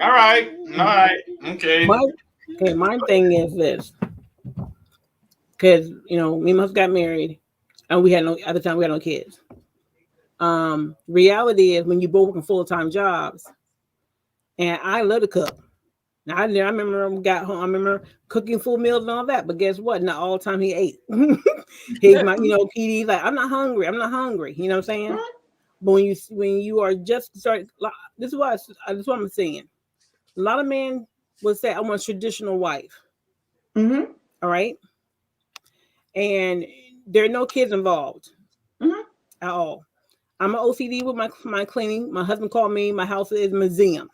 All right. Okay. My thing is this. Because, you know, me and my husband got married and at the time we had no kids. Reality is when you both working full-time jobs, and I love to cook. Now I remember got home, I remember cooking full meals and all that, but guess what? Not all the time he ate. He's my, you know, PD's like, I'm not hungry. You know what I'm saying? But when you are just starting, this is what I'm saying. A lot of men would say, I want a traditional wife. Mm-hmm. All right. And there are no kids involved at all. I'm an OCD with my cleaning. My husband called me, my house is a museum.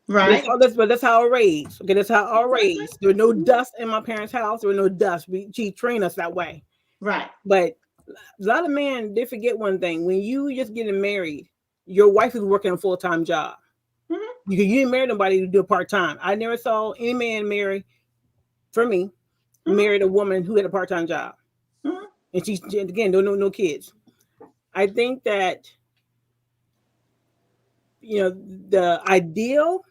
Right. That's how I raised. Okay, that's how I raised. There was no dust in my parents' house. There was no dust. She trained us that way. Right. But a lot of men, they forget one thing. When you just getting married, your wife is working a full-time job. Mm-hmm. You didn't marry nobody to do a part-time. I never saw any man marry, for me, married a woman who had a part-time job. Mm-hmm. And she's, again, no kids. I think that, you know, the ideal,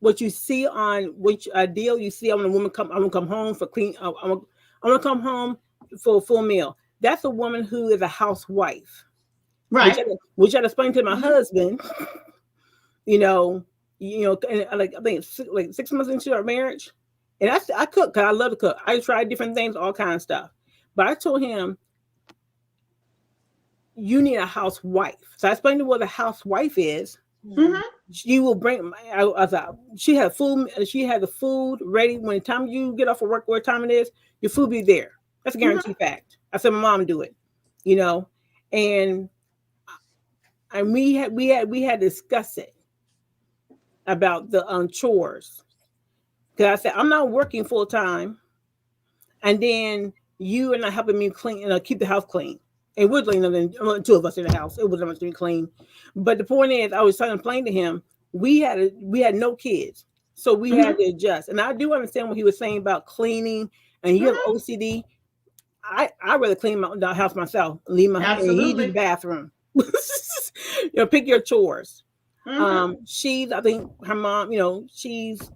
what you see on which ideal you see, I want to come home for clean. I want to come home for a full meal. That's a woman who is a housewife, right? Which I explained to my husband. You know, and like I think like 6 months into our marriage, and I cook because I love to cook. I tried different things, all kinds of stuff, but I told him, you need a housewife. So I explained to her what a housewife is. Mhm. She will bring. She had food. She had the food ready when the time you get off of work. What time it is, your food be there. That's a guaranteed fact. I said my mom do it, you know, and we had discussed it about the chores, because I said I'm not working full time, and then you are not helping me clean, keep the house clean. It was cleaner than two of us in the house. It wasn't much to be clean. But the point is, I was trying to explain to him, we had no kids, so we had to adjust. And I do understand what he was saying about cleaning. And you have OCD. I rather clean the house myself. Leave my and he do the bathroom. Pick your chores. She's, I think her mom. She's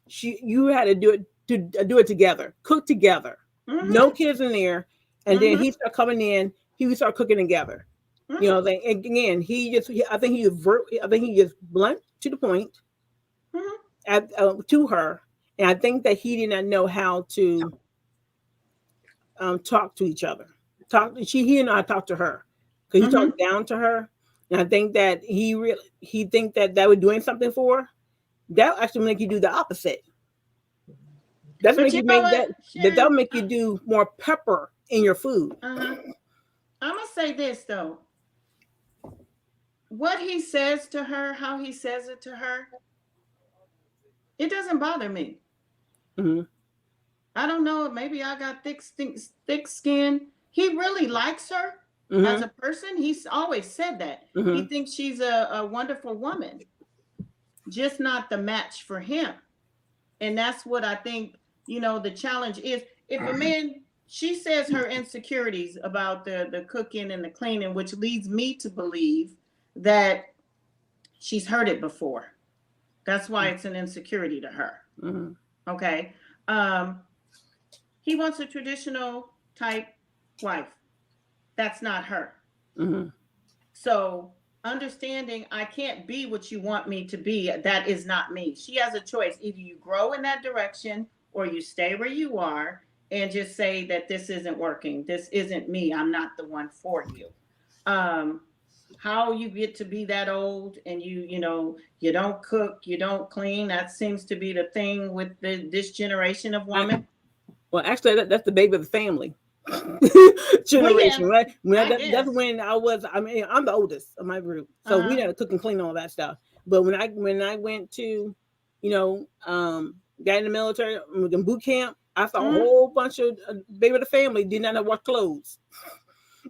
you had to do it together, cook together. No kids in there. And then he started coming in. He would start cooking together. Again, I think he just blunt to the point to her, and I think that he did not know how to talk to each other. He didn't know how to talk to her, because he talked down to her, and I think that he think that was doing something for her. That actually make you do the opposite. That's make you make that'll make you do more pepper in your food. I'm gonna say this though. What he says to her, how he says it to her, it doesn't bother me. I don't know. Maybe I got thick skin. He really likes her as a person. He's always said that. He thinks she's a wonderful woman, just not the match for him. And that's what I think, the challenge is. If a man, she says her insecurities about the cooking and the cleaning, which leads me to believe that she's heard it before. That's why it's an insecurity to her. Okay. He wants a traditional type wife. That's not her. So understanding I can't be what you want me to be, that is not me. She has a choice. Either you grow in that direction or you stay where you are and just say that this isn't working. This isn't me. I'm not the one for you. How you get to be that old and you don't cook, you don't clean. That seems to be the thing with this generation of women. Well, actually, that's the baby of the family generation, right? That's when I'm the oldest of my group, so we had to cook and clean all that stuff. But when I went to, got in the military, in boot camp, I saw a whole bunch of baby of the family did not know what clothes.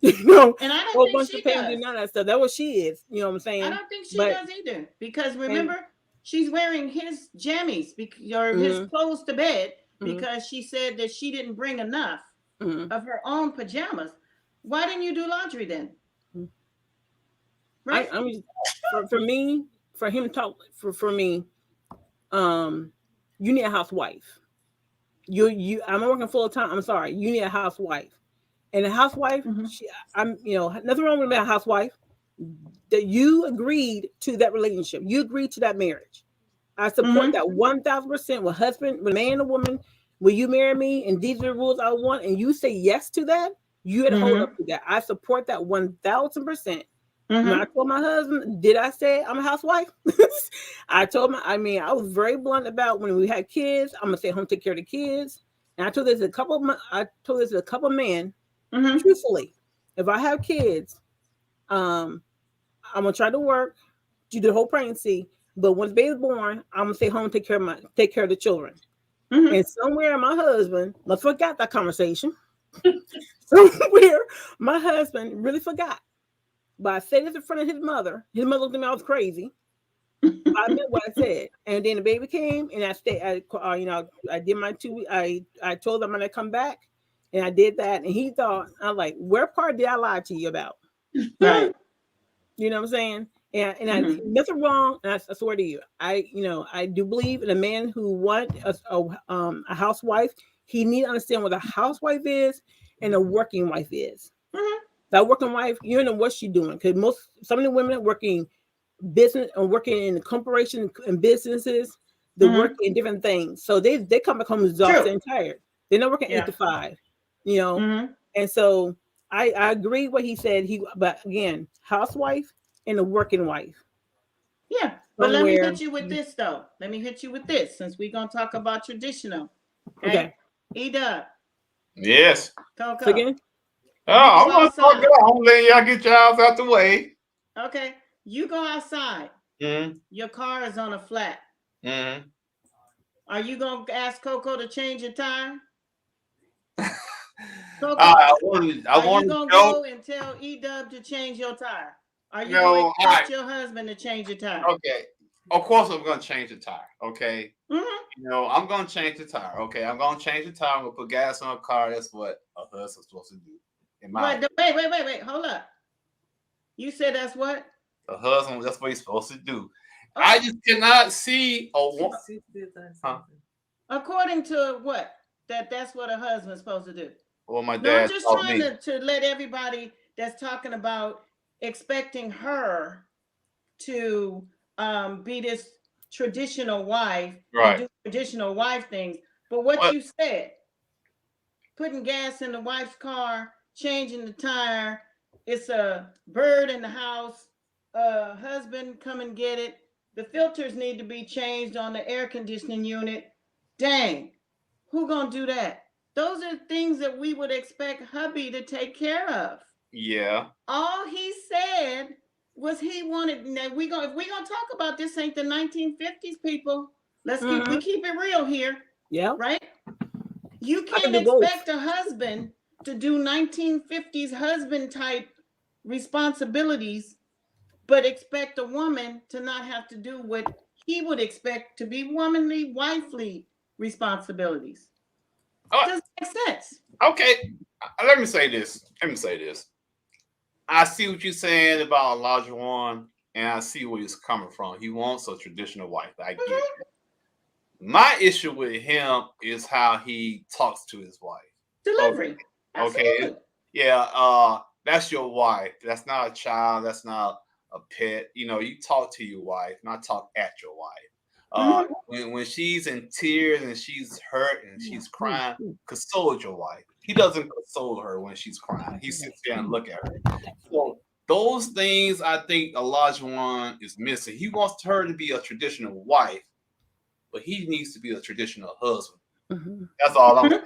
And I don't think she does. None of that stuff. That's what she is. You know what I'm saying? I don't think she does either. Because remember, she's wearing his jammies or his clothes to bed because she said that she didn't bring enough of her own pajamas. Why didn't you do laundry then? Right? For me, for him to talk for me, you need a housewife. I'm working full time. I'm sorry. You need a housewife. And a housewife, nothing wrong with a housewife. That you agreed to that relationship. You agreed to that marriage. I support that 1,000% with husband, with man and woman. Will you marry me? And these are the rules I want. And you say yes to that. You had to hold up to that. I support that 1,000%. When I told my husband, did I say I'm a housewife? I told him. I was very blunt about when we had kids. I'm gonna stay home, take care of the kids. And I told this to a couple men. Truthfully, if I have kids, I'm gonna try to work, do the whole pregnancy. But once baby's born, I'm gonna stay home, take care of the children. And somewhere my husband must forgot that conversation. Somewhere my husband really forgot. But I said this in front of his mother. His mother looked at me, I was crazy. I meant what I said. And then the baby came, and I stayed. I did my 2 weeks. I told them I'm gonna come back, and I did that. And he thought, I'm like, where part did I lie to you about? Right. You know what I'm saying? And I nothing wrong. And I swear to you, I do believe in a man who wants a housewife. He needs to understand what a housewife is and a working wife is. That working wife, you don't know what she's doing, because some of the women are working business and working in the corporation and businesses. They work in different things, so they come back home exhausted and tired. They're not working 8 to 5, And so I agree what he said. But again, housewife and a working wife. Yeah, but let me Somewhere. hit you with this though. Let me hit you with this since we're gonna talk about traditional. Okay. E-Dub, Yes. Coco. Again? Oh, I'm gonna talk it. I'm letting y'all get your house out the way. Okay, you go outside. Mm-hmm. Your car is on a flat. Mm-hmm. Are you gonna ask Coco to change your tire? Coco, I want you gonna go and tell E-Dub to change your tire? Are you going to ask your husband to change your tire? Okay, of course I'm gonna change the tire. Okay, mm-hmm. You know I'm gonna change the tire. Okay, I'm gonna change the tire. I'm gonna put gas on a car. That's what a husband's supposed to do. Wait, hold up. You said that's what? A husband, that's what he's supposed to do. Oh. I just cannot see a woman. According to what? That's what a husband's supposed to do. Well, my dad. I'm just trying to let everybody that's talking about expecting her to be this traditional wife, right? And do traditional wife things. But what you said, putting gas in the wife's car, changing the tire, it's a bird in the house, husband come and get it. The filters need to be changed on the air conditioning unit. Dang, who gonna do that? Those are things that we would expect hubby to take care of. Yeah. All he said was he wanted. Now if we're gonna talk about this, ain't the 1950s, people. Let's keep it real here. Yeah. Right. You can't expect a husband to do 1950s husband type responsibilities, but expect a woman to not have to do what he would expect to be womanly, wifely responsibilities. Doesn't make sense. Okay, let me say this. I see what you're saying about Elijah One, and I see where he's coming from. He wants a traditional wife. I get it. My issue with him is how he talks to his wife. Delivery. Okay. Yeah. That's your wife. That's not a child. That's not a pet. You know, you talk to your wife, not talk at your wife. When she's in tears and she's hurt and she's crying, console your wife. He doesn't console her when she's crying. He sits there and look at her. So those things I think Elijah One is missing. He wants her to be a traditional wife, but he needs to be a traditional husband. That's all I'm saying.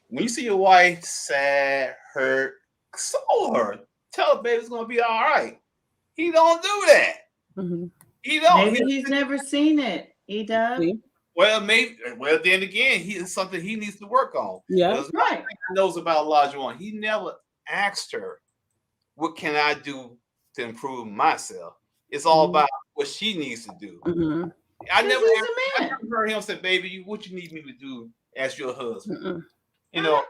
When you see your wife sad, hurt, console her. Tell her, baby, it's gonna be all right. He don't do that. He don't. Maybe he's never seen it. He does. Well, maybe. Well, then again, it's something he needs to work on. Yeah, right. He knows about Elijah One. He never asked her, "What can I do to improve myself?" It's all about what she needs to do. I never heard him say, "Baby, what you need me to do as your husband?" You know,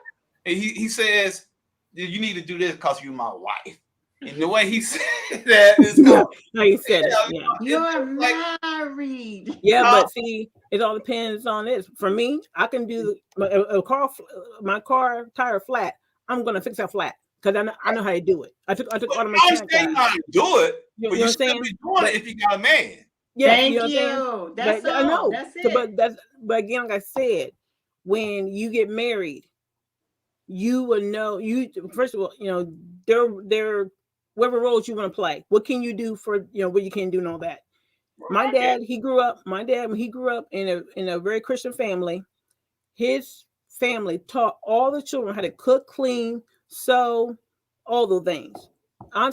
and he says, "You need to do this because you're my wife." And the way he said that is how he said it. You're married. Yeah, but see, it all depends on this. For me, I can do my car tire flat. I'm gonna fix that flat because I know how to do it. I took all of my time. I understand how to do it, but you still be doing it if you got a man. Yeah, thank you. That's all. I know. That's it. So, but again, like I said, when you get married, you will know. First of all, you know they're whatever roles you want to play. What can you do for what you can do and all that. My dad, when he grew up in a very Christian family, his family taught all the children how to cook, clean, sew, all those things. My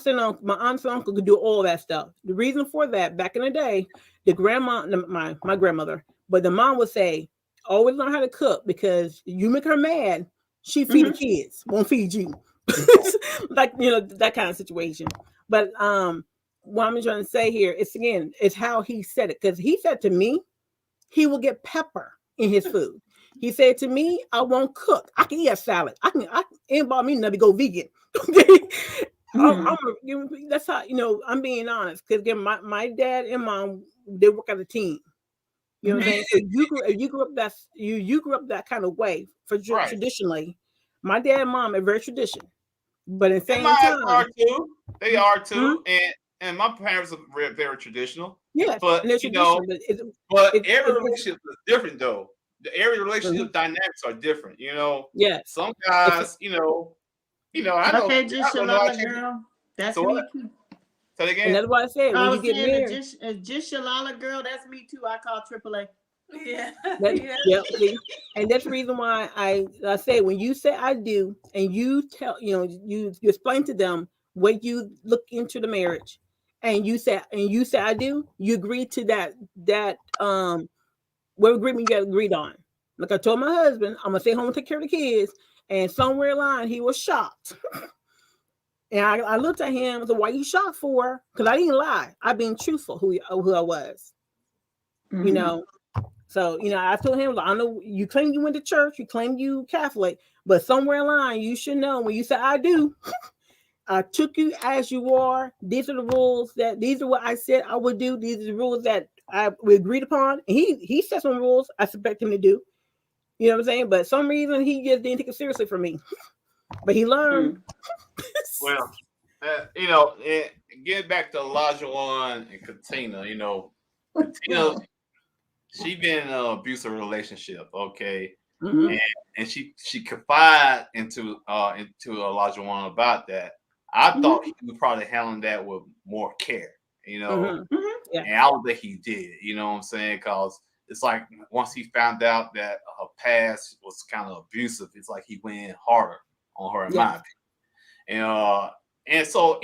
aunts and uncle could do all that stuff. The reason for that, back in the day, the grandma, my grandmother, but the mom would say, always learn how to cook because you make her mad, she feed the kids, won't feed you. Like that kind of situation. But what I'm trying to say here is how he said it, because he said to me he will get pepper in his food. He said to me, I won't cook. I can eat a salad. I ain't about me never go vegan. Okay. That's how I'm being honest, because again, my dad and mom, they work as a team. You know what I'm saying? So you grew up that kind of way traditionally. My dad and mom are very traditional. But at the same time, they are too, and my parents are very traditional. Yeah, but every relationship is different, though. Every relationship dynamics are different. Yeah, some guys, You know, I know. Okay, just I know I Shalala, should- girl. That's So me what? too. Say it And again. that's why I said I when you was get saying married. just Shalala, girl. That's me too. I call AAA. Yeah. Yep, see? And that's the reason why I say when you say I do, and you tell you explain to them what you look into the marriage, and you say I do, you agree to that what agreement you got agreed on. Like I told my husband, I'm gonna stay home and take care of the kids, and somewhere along he was shocked. And I looked at him and said, "Why you shocked for?" Because I didn't lie. I been truthful who I was. Mm-hmm. You know. So, I told him, I know you claim you went to church, you claim you Catholic, but somewhere in line, you should know when you say I do, I took you as you are. These are the rules these are what I said I would do. These are the rules that we agreed upon. And he set some rules I expect him to do. You know what I'm saying? But some reason he just didn't take it seriously for me. But he learned. Well, get back to Olajuwon and Katina. Katina, she been in an abusive relationship, okay, and she confided into Olajuwon about that. I thought he was probably handling that with more care, Yeah. And I don't think he did. You know what I'm saying? Because it's like once he found out that her past was kind of abusive, it's like he went in harder on her, in my opinion. And so,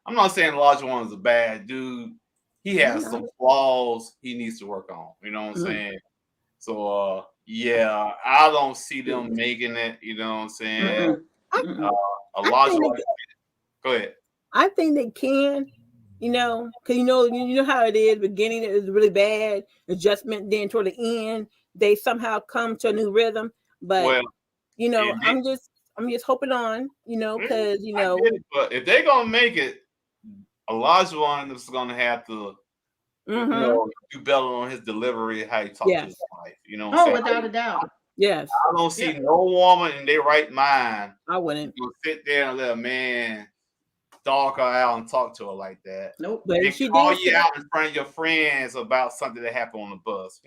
I'm not saying Olajuwon is a bad dude. He has some flaws he needs to work on. You know what I'm saying? So, I don't see them making it. You know what I'm saying? Olajuwon. Go ahead. I think they can, because you know how it is. Beginning it is really bad. Adjustment, then toward the end, they somehow come to a new rhythm. But I'm just hoping on, because But if they're gonna make it, Olajuwon is gonna have to, do better on his delivery, how he talks to his wife. You know what I'm saying? Without a doubt. Yes. I don't see no woman in their right mind. I wouldn't sit there and let a man dog her out and talk to her like that. Nope. But and she call did you out in front of your friends about something that happened on the bus.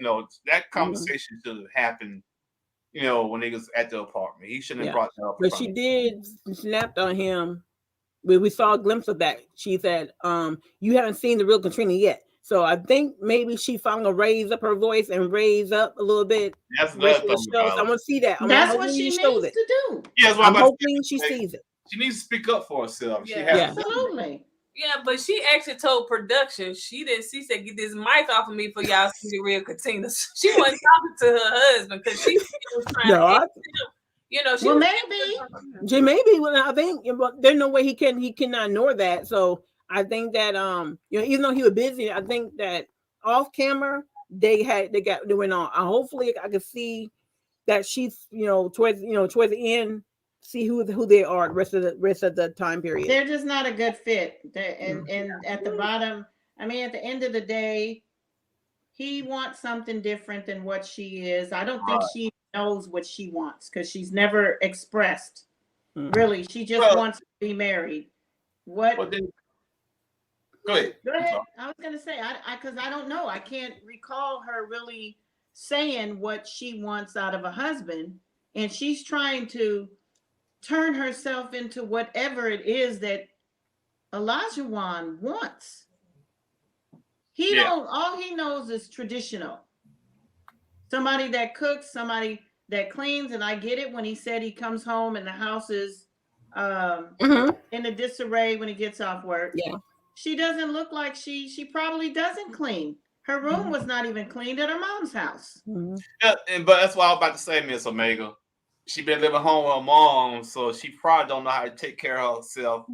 That conversation should have happened, when they was at the apartment. He shouldn't have brought that up. But she did snapped on him. We saw a glimpse of that. She said, you haven't seen the real Katrina yet. So I think maybe she finally raise up her voice and raise up a little bit. That's another thing. So I want to see that. That's what she needs to do. Yeah, I'm hoping she sees it. She needs to speak up for herself. Yeah. She has Absolutely. Yeah, but she actually told production, she said, get this mic off of me for y'all see the real Katina. She wasn't talking to her husband because she was trying to she maybe. Well, I think there's no way he cannot ignore that. So I think that even though he was busy, I think that off camera they went on. Hopefully I could see that she's towards the end, see who they are the rest of the time period. They're just not a good fit. And at the bottom, I mean, at the end of the day, he wants something different than what she is. I don't think she knows what she wants because she's never expressed. Really, she just wants to be married. What? Go ahead. Go ahead. I was gonna say because I don't know. I can't recall her really saying what she wants out of a husband, and she's trying to turn herself into whatever it is that Olajuwon wants. All he knows is traditional. Somebody that cooks, somebody that cleans, and I get it when he said he comes home and the house is in a disarray when he gets off work. Yeah. She doesn't look like she probably doesn't clean. Her room was not even cleaned at her mom's house. Yeah, but that's what I was about to say, Miss Omega. She been living home with her mom, so she probably don't know how to take care of herself.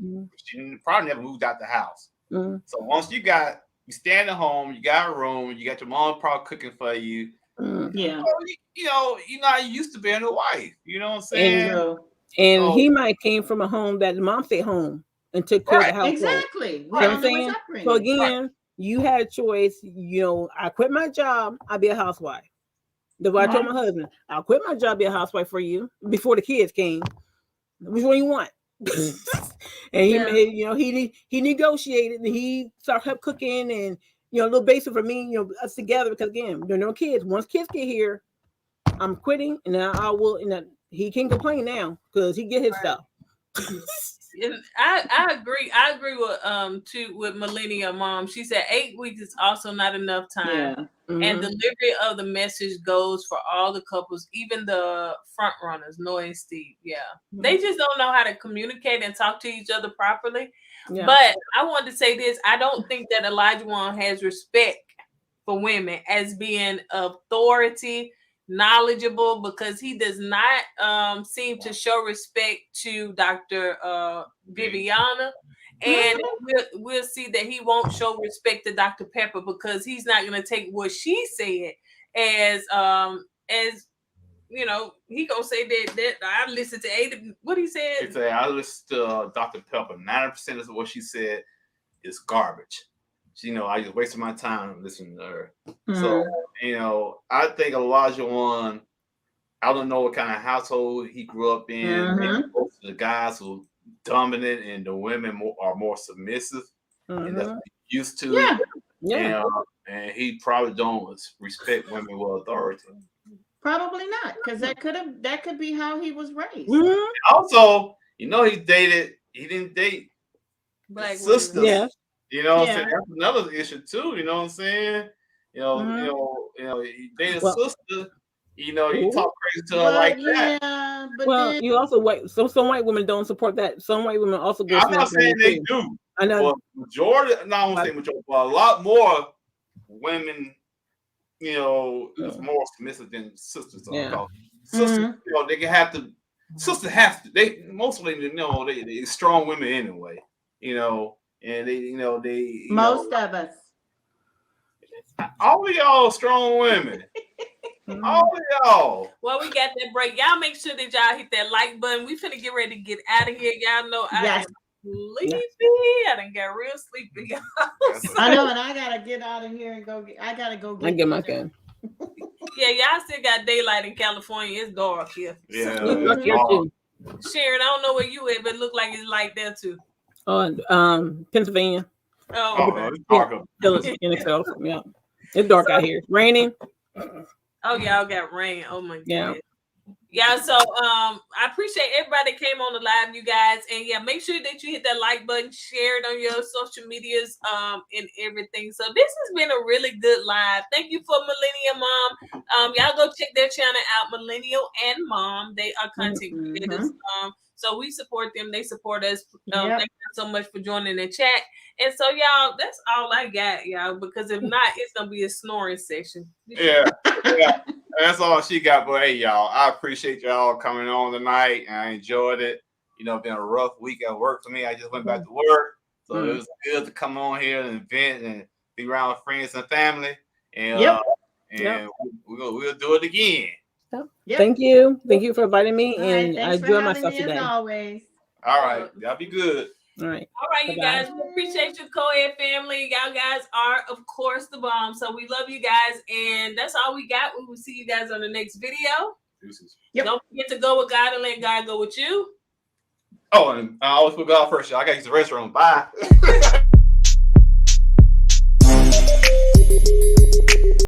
She probably never moved out the house. So once you stand at home, you got a room, you got your mom probably cooking for you. Yeah. You're not used to being a wife. You know what I'm saying? And he might came from a home that the mom stayed home and took care of the household. Exactly. You know what I'm saying? So again, you had a choice. I quit my job, I'll be a housewife. That's what I told my husband. I'll quit my job, be a housewife for you before the kids came. Which one you want? And he negotiated and he started help cooking and a little basic for me, us together because again, there are no kids. Once kids get here, I'm quitting and then I will. And he can't complain now because he get his stuff. I agree. I agree with Millennium Mom. She said 8 weeks is also not enough time. Yeah. And delivery of the message goes for all the couples, even the front runners, Noah and Steve. Yeah. They just don't know how to communicate and talk to each other properly. Yeah. But I wanted to say this. I don't think that LiQWYD has respect for women as being authority, knowledgeable, because he does not seem to show respect to Dr. Viviana. And we'll see that he won't show respect to Dr. Pepper, because he's not going to take what she said as you know, he gonna say that I listened to Ada. What he said? He said I listened to Dr. Pepper. 90% of what she said is garbage. You know, I just wasted my time listening to her. So, you know, I think LiQWYD, I don't know what kind of household he grew up in. Maybe most of the guys who dominant and the women are more submissive, and that's what he's used to. Yeah. And he probably don't respect women with authority. Probably not, because that could be how he was raised. Also, you know, he didn't date black sisters. Yeah. You know what I'm saying? That's another issue too, you know what I'm saying? You know, he dated a sister. You know, you talk crazy to her like that. But well, you also some white women don't support that. Some white women also go. I'm not saying they do. I know. But majority, no, I won't say majority, but a lot more women, you know, is more submissive than sisters. Sisters, you know, they can have to. Sisters have to. They most women, you know, they strong women anyway. You know, and they, you know, they. Most of us. All of y'all strong women. All of y'all. Well, we got that break. Y'all make sure that y'all hit that like button. We finna get ready to get out of here. Y'all know I am sleepy. I done got real sleepy. I know, and I gotta get out of here and go. I gotta go get my gun. Yeah, y'all still got daylight in California. It's dark here. Yeah. Dark here too. Sharon, I don't know where you at, but it look like it's light there too. Pennsylvania. Oh, In itself, yeah. It's dark out here. Raining. Oh, y'all got rain. Oh my god. Yeah, so I appreciate everybody that came on the live, you guys. And yeah, make sure that you hit that like button, share it on your social medias, and everything. So this has been a really good live. Thank you for Millennium Mom. Y'all go check their channel out, Millennial and Mom. They are content creators. So we support them. They support us. Thank you so much for joining the chat. And so, y'all, that's all I got, y'all. Because if not, it's gonna be a snoring session. Yeah. That's all she got. But hey, y'all, I appreciate y'all coming on tonight, and I enjoyed it. You know, it's been a rough week at work for me. I just went back to work, so it was good to come on here and vent and be around with friends and family. And we'll do it again. Thank you for inviting me, and I enjoyed myself today. As always. All right, y'all be good. All right, you guys. We appreciate you, KOED family. Y'all guys are, of course, the bomb. So we love you guys, and that's all we got. We will see you guys on the next video. Don't forget to go with God and let God go with you. Oh, and I always put God first, y'all. I got to use the restroom. Bye.